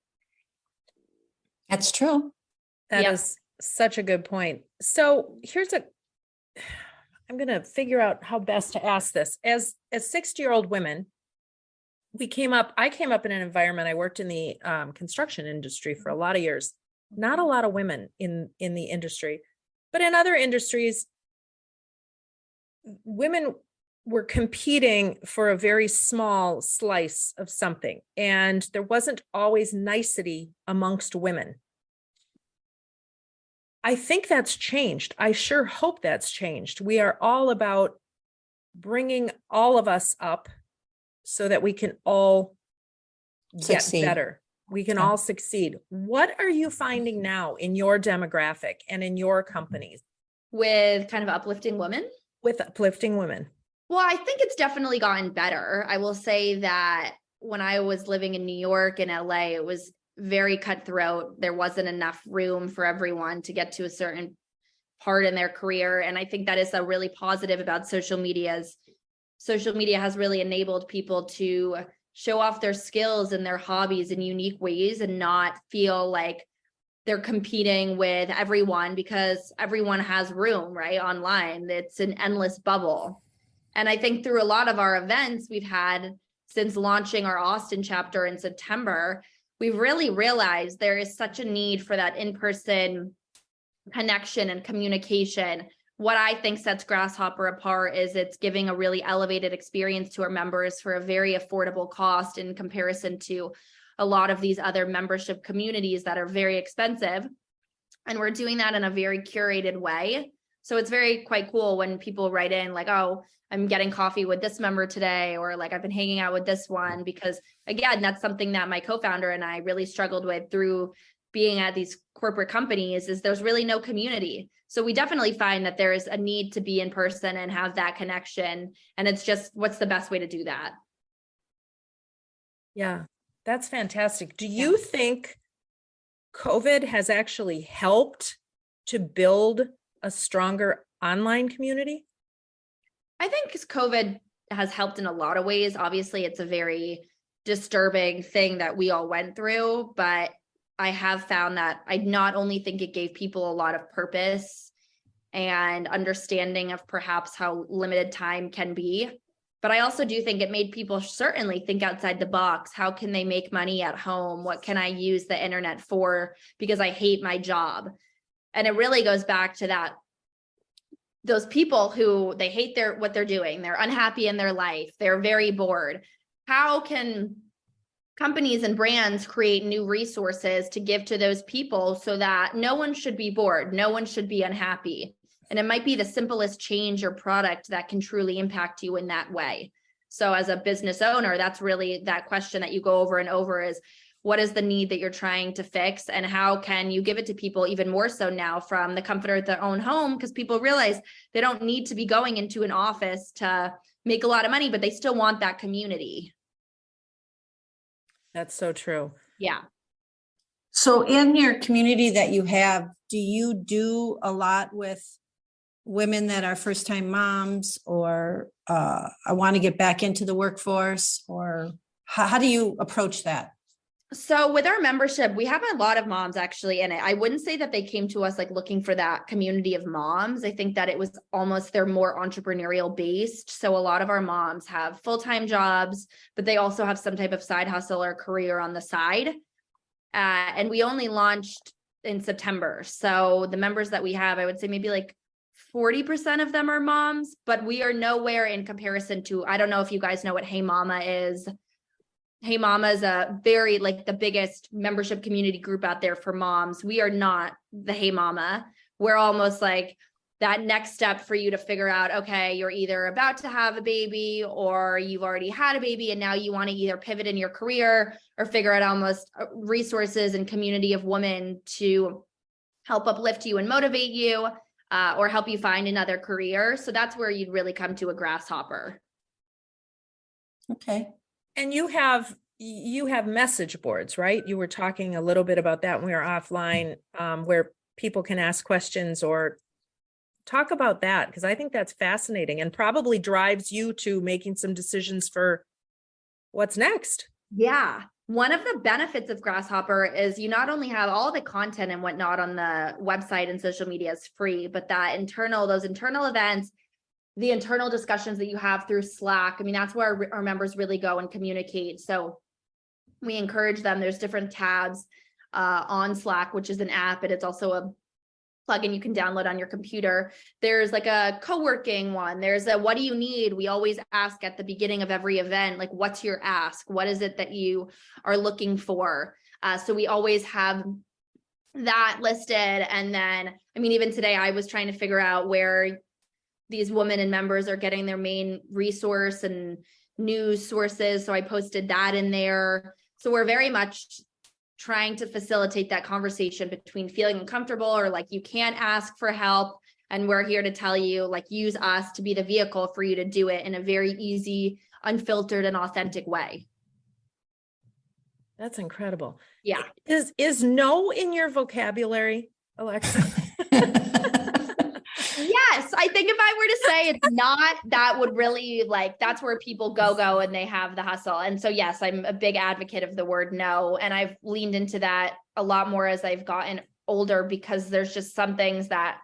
That's true. That is such a good point. So I'm going to figure out how best to ask this. As 60-year-old women, I came up in an environment. I worked in the construction industry for a lot of years. Not a lot of women in the industry, but in other industries, women were competing for a very small slice of something, and there wasn't always nicety amongst women. I think that's changed. I sure hope that's changed. We are all about bringing all of us up so that we can all get better. We can all succeed. What are you finding now in your demographic and in your companies? With kind of uplifting women? With uplifting women. Well, I think it's definitely gotten better. I will say that when I was living in New York and LA, it was very cutthroat. There wasn't enough room for everyone to get to a certain part in their career. And I think that is a really positive about social media. Social media has really enabled people to show off their skills and their hobbies in unique ways and not feel like they're competing with everyone, because everyone has room, right? Online, it's an endless bubble. And I think through a lot of our events we've had since launching our Austin chapter in September, we've really realized there is such a need for that in-person connection and communication. What I think sets Grasshopper apart is it's giving a really elevated experience to our members for a very affordable cost in comparison to a lot of these other membership communities that are very expensive. And we're doing that in a very curated way. So it's quite cool when people write in like, oh, I'm getting coffee with this member today, or like I've been hanging out with this one, because again, that's something that my co-founder and I really struggled with through being at these corporate companies, is there's really no community. So we definitely find that there is a need to be in person and have that connection. And it's just, what's the best way to do that? Yeah, that's fantastic. Do you think COVID has actually helped to build a stronger online community? I think COVID has helped in a lot of ways. Obviously, it's a very disturbing thing that we all went through, but I have found that I not only think it gave people a lot of purpose and understanding of perhaps how limited time can be, but I also do think it made people certainly think outside the box. How can they make money at home? What can I use the internet for? Because I hate my job. And it really goes back to that. Those people who they hate what they're doing, they're unhappy in their life, they're very bored. How can companies and brands create new resources to give to those people so that no one should be bored, no one should be unhappy? And it might be the simplest change or product that can truly impact you in that way. So as a business owner, that's really that question that you go over and over is, what is the need that you're trying to fix? And how can you give it to people even more so now from the comfort of their own home? Because people realize they don't need to be going into an office to make a lot of money, but they still want that community. That's so true. Yeah. So in your community that you have, do you do a lot with women that are first-time moms, or I want to get back into the workforce, or how do you approach that? So with our membership, we have a lot of moms actually in it. I wouldn't say that they came to us like looking for that community of moms. I think that it was almost, they're more entrepreneurial based. So a lot of our moms have full-time jobs, but they also have some type of side hustle or career on the side. And we only launched in September. So the members that we have, I would say maybe like 40% of them are moms, but we are nowhere in comparison to, I don't know if you guys know what Hey Mama is. Hey Mama is a very like the biggest membership community group out there for moms. We are not the Hey Mama. We're almost like that next step for you to figure out, okay, you're either about to have a baby or you've already had a baby and now you want to either pivot in your career or figure out almost resources and community of women to help uplift you and motivate you, or help you find another career. So that's where you'd really come to a Grasshopper. Okay. And you have message boards, right? You were talking a little bit about that when we were offline, where people can ask questions or talk about that, because I think that's fascinating and probably drives you to making some decisions for what's next. Yeah. One of the benefits of Grasshopper is you not only have all the content and whatnot on the website and social media is free, but those internal events, the internal discussions that you have through Slack. I mean, that's where our members really go and communicate. So we encourage them. There's different tabs on Slack, which is an app, and it's also a plugin you can download on your computer. There's like a co-working one. There's a, what do you need? We always ask at the beginning of every event, like, what's your ask? What is it that you are looking for? So we always have that listed. And then, I mean, even today I was trying to figure out where these women and members are getting their main resource and news sources. So I posted that in there. So we're very much trying to facilitate that conversation between feeling uncomfortable or like you can't ask for help. And we're here to tell you, like, use us to be the vehicle for you to do it in a very easy, unfiltered and authentic way. That's incredible. Yeah. Is no in your vocabulary, Alexa? Yes, I think if I were to say it's not, that would really that's where people go and they have the hustle. And so, yes, I'm a big advocate of the word no. And I've leaned into that a lot more as I've gotten older, because there's just some things that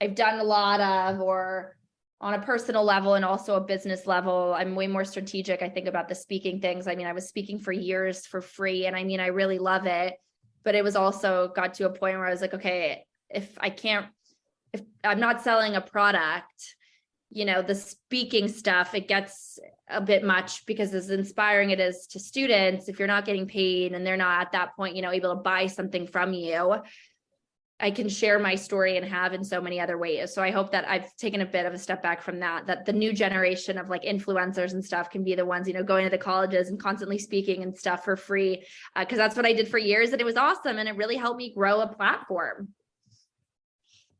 I've done a lot of, or on a personal level and also a business level, I'm way more strategic. I think about the speaking things. I mean, I was speaking for years for free, and I mean, I really love it, but it was also got to a point where I was like, okay, if I'm not selling a product, the speaking stuff, it gets a bit much, because as inspiring it is to students, if you're not getting paid and they're not at that point, able to buy something from you, I can share my story and have in so many other ways. So I hope that I've taken a bit of a step back from that the new generation of influencers and stuff can be the ones, going to the colleges and constantly speaking and stuff for free. Because that's what I did for years, and it was awesome. And it really helped me grow a platform.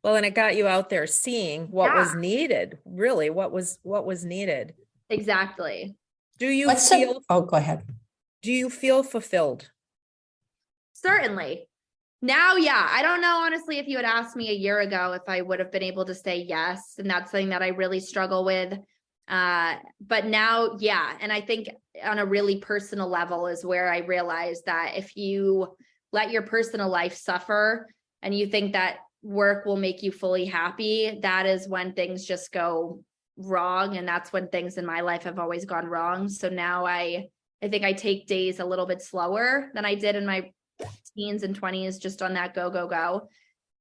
Well, and it got you out there seeing what was needed, really, what was needed. Exactly. Do you feel? Oh, go ahead. Do you feel fulfilled? Certainly. Now, yeah, I don't know, honestly, if you had asked me a year ago if I would have been able to say yes. And that's something that I really struggle with. But now, yeah. And I think on a really personal level is where I realized that if you let your personal life suffer and you think that work will make you fully happy, that is when things just go wrong. And that's when things in my life have always gone wrong. So now I think I take days a little bit slower than I did in my teens and 20s, just on that go.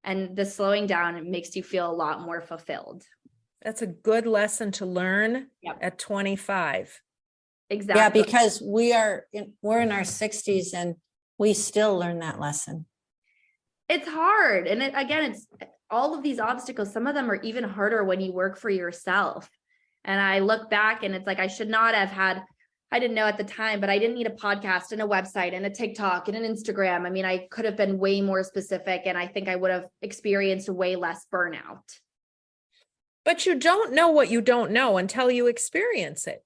And the slowing down, it makes you feel a lot more fulfilled. That's a good lesson to learn Yep. at 25. Exactly. Yeah, because we're in our 60s and we still learn that lesson. It's hard. And it's all of these obstacles. Some of them are even harder when you work for yourself. And I look back and it's like, I should not have had, I didn't know at the time, but I didn't need a podcast and a website and a TikTok and an Instagram. I mean, I could have been way more specific and I think I would have experienced way less burnout. But you don't know what you don't know until you experience it.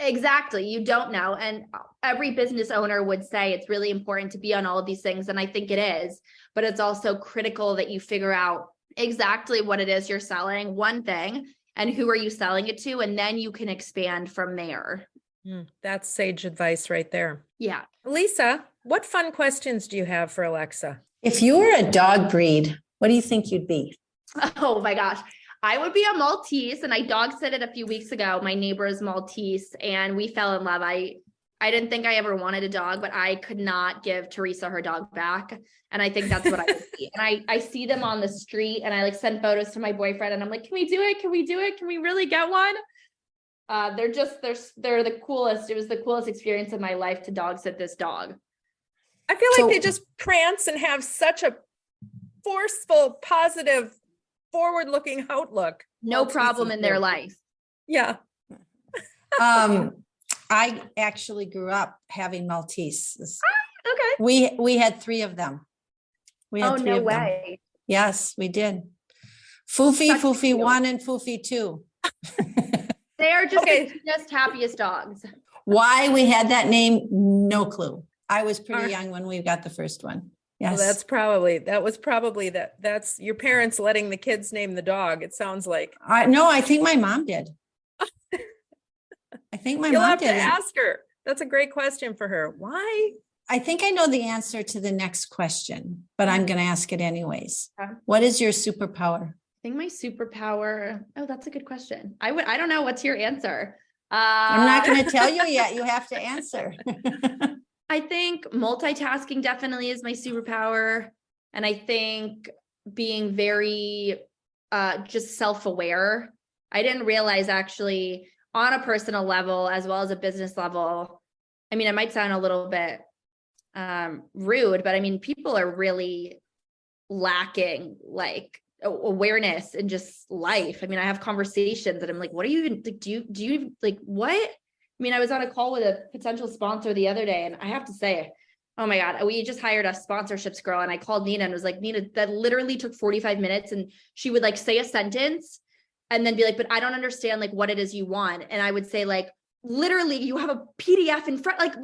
Exactly. You don't know. And every business owner would say it's really important to be on all of these things. And I think it is, but it's also critical that you figure out exactly what it is you're selling, one thing, and who are you selling it to? And then you can expand from there. That's sage advice right there. Yeah. Lisa, what fun questions do you have for Alexa? If you were a dog breed, what do you think you'd be? Oh my gosh. I would be a Maltese, and I dog sitted a few weeks ago. My neighbor is Maltese and we fell in love. I didn't think I ever wanted a dog, but I could not give Teresa her dog back. And I think that's what I would be. And I see them on the street and I like send photos to my boyfriend and I'm like, can we do it? Can we do it? Can we really get one? They're the coolest. It was the coolest experience of my life to dog sit this dog. I feel like they just prance and have such a forceful, positive, forward-looking outlook. No problem in their life. Yeah. I actually grew up having Maltese. Okay. We had 3 of them. We had 3 no of them. way. Yes, we did. Foofy, Such Foofy cute. 1 and Foofy 2. They are just Okay. the cutest, happiest dogs. Why we had that name, no clue. I was pretty young when we got the first one. Yes. Well, that was probably that's your parents letting the kids name the dog. It sounds like. No, I think my mom did. I think my You'll mom have did. to ask her. That's a great question for her. Why? I think I know the answer to the next question, but I'm going to ask it anyways. Okay. What is your superpower? I think my superpower. Oh, that's a good question. I don't know. What's your answer? I'm not going to tell you yet. You have to answer. I think multitasking definitely is my superpower. And I think being very just self-aware. I didn't realize actually on a personal level, as well as a business level. I mean, it might sound a little bit rude, but I mean, people are really lacking like awareness in just life. I mean, I have conversations and I'm like, what are you even, do you like, what? I mean, I was on a call with a potential sponsor the other day and I have to say, oh my God, we just hired a sponsorships girl and I called Nina and was like, Nina, that literally took 45 minutes and she would like say a sentence and then be like, but I don't understand like what it is you want. And I would say like, literally you have a PDF in front, like,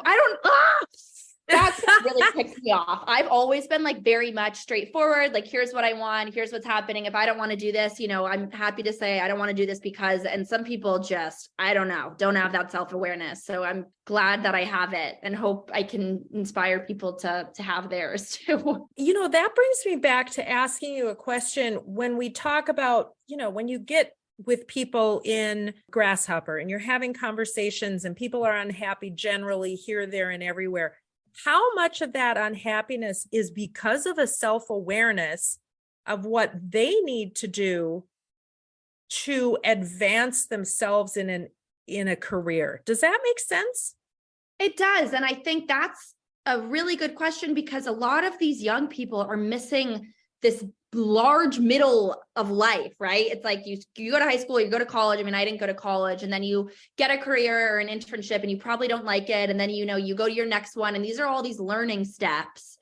that's really ticks me off. I've always been like very much straightforward. Like, here's what I want. Here's what's happening. If I don't want to do this, I'm happy to say I don't want to do this because, and some people just, I don't know, don't have that self-awareness. So I'm glad that I have it and hope I can inspire people to have theirs too. That brings me back to asking you a question. When we talk about, when you get with people in Grasshopper and you're having conversations and people are unhappy generally here, there, and everywhere, how much of that unhappiness is because of a self-awareness of what they need to do to advance themselves in a career? Does that make sense? It does. And I think that's a really good question because a lot of these young people are missing this large middle of life, right? It's like you go to high school, you go to college. I mean, I didn't go to college, and then you get a career or an internship and you probably don't like it. And then, you go to your next one, and these are all these learning steps.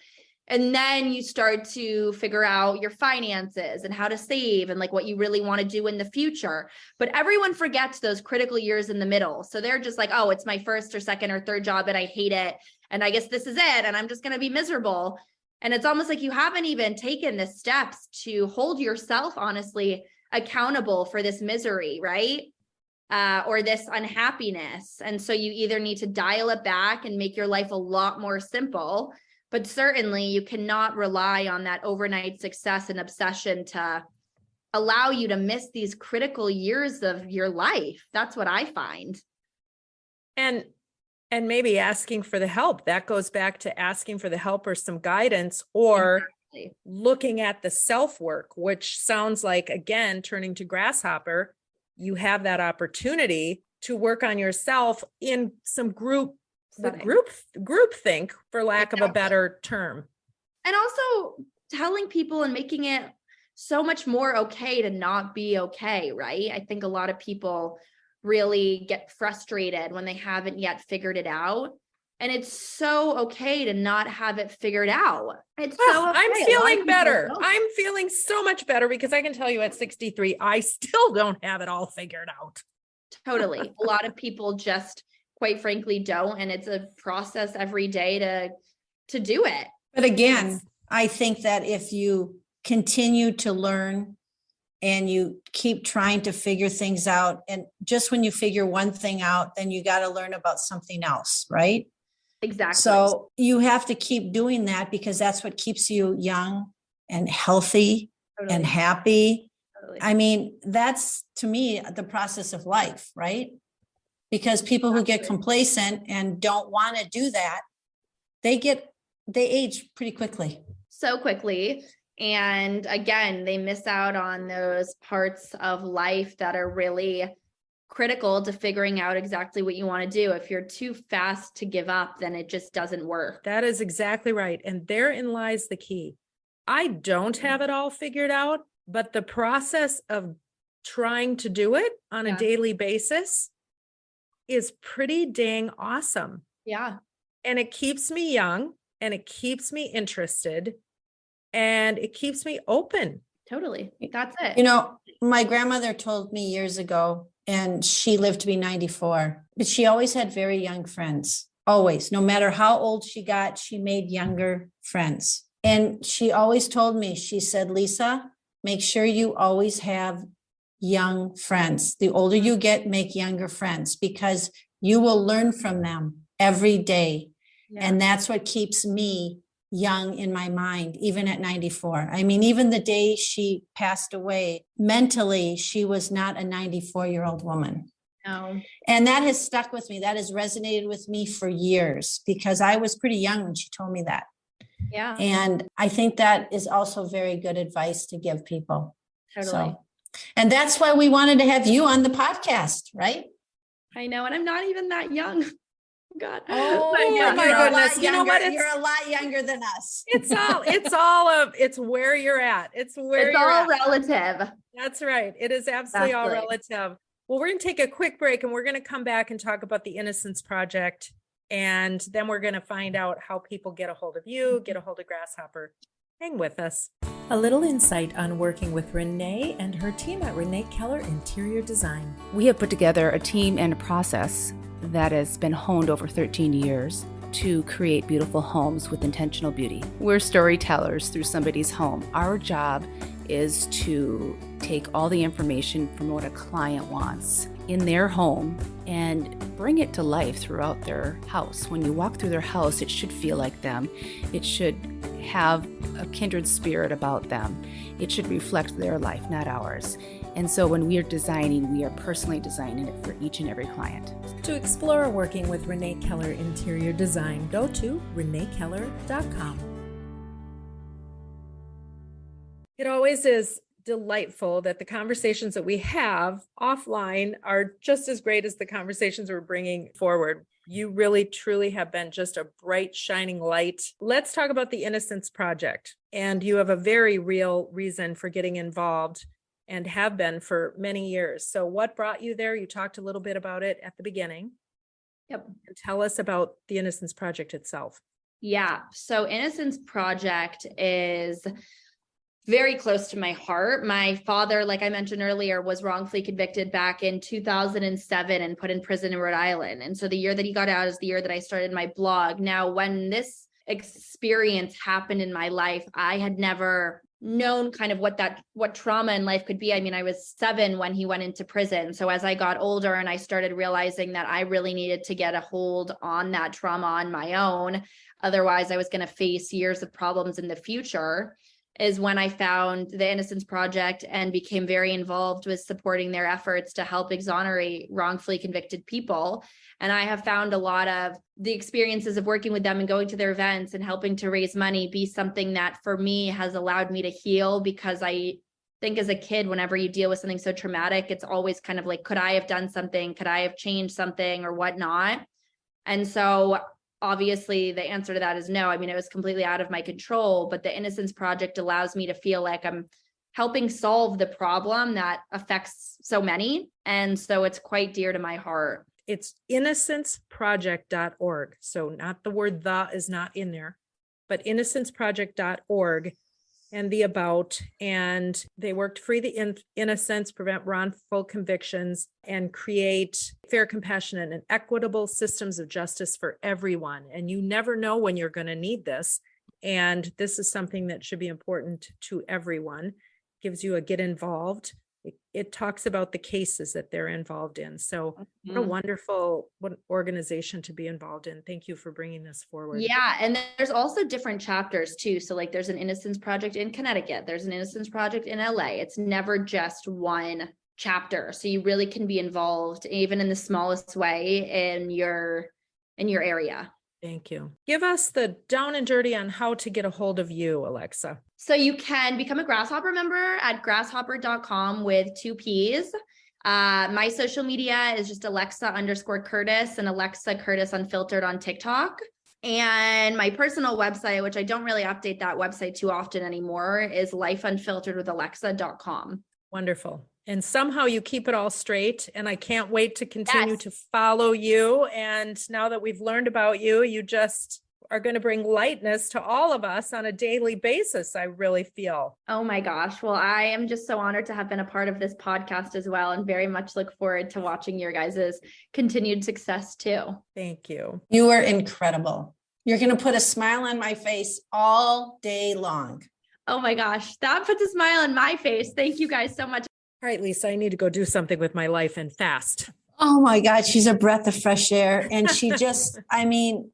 And then you start to figure out your finances and how to save and like what you really want to do in the future. But everyone forgets those critical years in the middle. So they're just like, oh, it's my first or second or third job and I hate it. And I guess this is it. And I'm just going to be miserable. And it's almost like you haven't even taken the steps to hold yourself, honestly, accountable for this misery, right? Or this unhappiness. And so you either need to dial it back and make your life a lot more simple, but certainly you cannot rely on that overnight success and obsession to allow you to miss these critical years of your life. That's what I find. And maybe asking for the help. That goes back to asking for the help or some guidance, or looking at the self-work, which sounds like, again, turning to GrasshoppHer, you have that opportunity to work on yourself in some group think, for lack of a better term. And also telling people and making it so much more okay to not be okay, right? I think a lot of people really get frustrated when they haven't yet figured it out. And it's so okay to not have it figured out. It's so okay. I'm feeling better. I'm feeling so much better, because I can tell you at 63, I still don't have it all figured out. Totally. A lot of people just, quite frankly, don't. And it's a process every day to do it. But again, I think that if you continue to learn and you keep trying to figure things out, and just when you figure one thing out, then you got to learn about something else, right? Exactly. So you have to keep doing that, because that's what keeps you young and healthy and happy. I mean, that's, to me, the process of life, right? Because people who get complacent and don't want to do that, they age pretty quickly. So quickly. And again, they miss out on those parts of life that are really critical to figuring out exactly what you want to do. If you're too fast to give up, then it just doesn't work. That is exactly right. And therein lies the key. I don't have it all figured out, but the process of trying to do it on a daily basis is pretty dang awesome. Yeah. And it keeps me young, and it keeps me interested, and it keeps me open. Totally. That's it. You know, my grandmother told me years ago, and she lived to be 94, but she always had very young friends. Always. No matter how old she got, she made younger friends. And she always told me, she said, Lisa, make sure you always have young friends. The older you get, make younger friends, because you will learn from them every day. Yeah. And that's what keeps me young in my mind, even at 94. I mean, even the day she passed away, mentally, she was not a 94-year-old woman. No. And that has stuck with me. That has resonated with me for years, because I was pretty young when she told me that. Yeah. And I think that is also very good advice to give people. Totally. So, and that's why we wanted to have you on the podcast, right? I know. And I'm not even that young. God. Oh my goodness. You know what? You're a lot younger than us. It's where you're at. It's all relative. That's right. It is absolutely all relative. Well, we're going to take a quick break, and we're going to come back and talk about the Innocence Project. And then we're going to find out how people get a hold of you, get a hold of GrasshoppHer. Hang with us. A little insight on working with Renee and her team at Renee Keller Interior Design. We have put together a team and a process that has been honed over 13 years to create beautiful homes with intentional beauty. We're storytellers through somebody's home. Our job is to take all the information from what a client wants in their home and bring it to life throughout their house. When you walk through their house, it should feel like them. It should have a kindred spirit about them. It should reflect their life, not ours. And so when we are designing, we are personally designing it for each and every client. To explore working with Renee Keller Interior Design, go to reneekeller.com. It always is delightful that the conversations that we have offline are just as great as the conversations we're bringing forward. You really, truly have been just a bright, shining light. Let's talk about the Innocence Project. And you have a very real reason for getting involved, and have been for many years. So what brought you there? You talked a little bit about it at the beginning. Yep. And tell us about the Innocence Project itself. Yeah. So Innocence Project is very close to my heart. My father, like I mentioned earlier, was wrongfully convicted back in 2007 and put in prison in Rhode Island. And so the year that he got out is the year that I started my blog. Now, when this experience happened in my life, I had never known kind of what trauma in life could be. I mean, I was 7 when he went into prison. So as I got older and I started realizing that I really needed to get a hold on that trauma on my own, otherwise I was going to face years of problems in the future, is when I found the Innocence Project and became very involved with supporting their efforts to help exonerate wrongfully convicted people. And I have found a lot of the experiences of working with them and going to their events and helping to raise money be something that for me has allowed me to heal, because I think as a kid, whenever you deal with something so traumatic, it's always kind of like, could I have done something? Could I have changed something or whatnot? And so obviously the answer to that is no. I mean, it was completely out of my control, but the Innocence Project allows me to feel like I'm helping solve the problem that affects so many. And so it's quite dear to my heart. It's innocenceproject.org. So not the word "the" is not in there, but innocenceproject.org. And the about, and they work to free the innocents, prevent wrongful convictions, and create fair, compassionate, and equitable systems of justice for everyone. And you never know when you're going to need this. And this is something that should be important to everyone. Gives you a get involved. It talks about the cases that they're involved in. So what a wonderful organization to be involved in. Thank you for bringing this forward. Yeah. And there's also different chapters too. So like there's an Innocence Project in Connecticut. There's an Innocence Project in LA. It's never just one chapter. So you really can be involved even in the smallest way in your area. Thank you. Give us the down and dirty on how to get a hold of you, Alexa. So you can become a Grasshopper member at grasshopper.com with 2 P's. My social media is just Alexa_Curtis and Alexa Curtis Unfiltered on TikTok. And my personal website, which I don't really update that website too often anymore, is lifeunfilteredwithalexa.com. Wonderful. And somehow you keep it all straight. And I can't wait to continue to follow you. And now that we've learned about you, you just are going to bring lightness to all of us on a daily basis, I really feel. Oh my gosh. Well, I am just so honored to have been a part of this podcast as well, and very much look forward to watching your guys' continued success too. Thank you. You are incredible. You're going to put a smile on my face all day long. Oh my gosh. That puts a smile on my face. Thank you guys so much. All right, Lisa, I need to go do something with my life and fast. Oh my God. She's a breath of fresh air. And she just, I mean,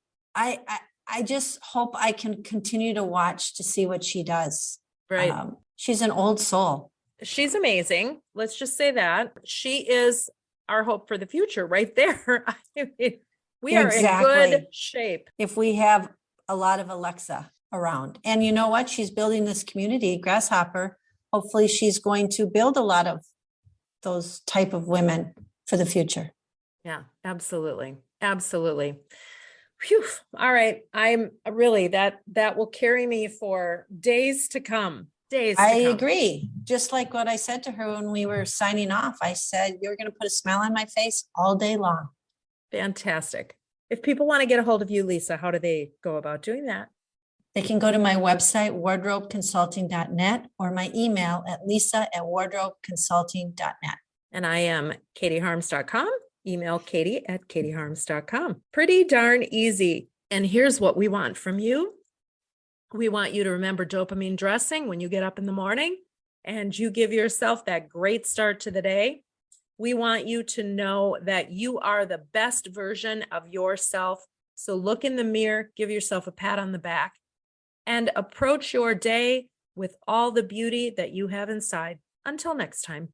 I just hope I can continue to watch to see what she does. Right. She's an old soul. She's amazing. Let's just say that. She is our hope for the future right there. I mean, we are in good shape. If we have a lot of Alexa around. And you know what? She's building this community, Grasshopper. Hopefully she's going to build a lot of those type of women for the future. Yeah, absolutely. Absolutely. Phew. All right. I'm really, that will carry me for days to come. I agree. Just like what I said to her when we were signing off, I said, you're going to put a smile on my face all day long. Fantastic. If people want to get a hold of you, Lisa, how do they go about doing that? They can go to my website, wardrobeconsulting.net, or my email at lisa@wardrobeconsulting.net. And I am katieharms.com. Email katie@katieharms.com. Pretty darn easy. And here's what we want from you. We want you to remember dopamine dressing when you get up in the morning and you give yourself that great start to the day. We want you to know that you are the best version of yourself. So look in the mirror, give yourself a pat on the back, and approach your day with all the beauty that you have inside. Until next time.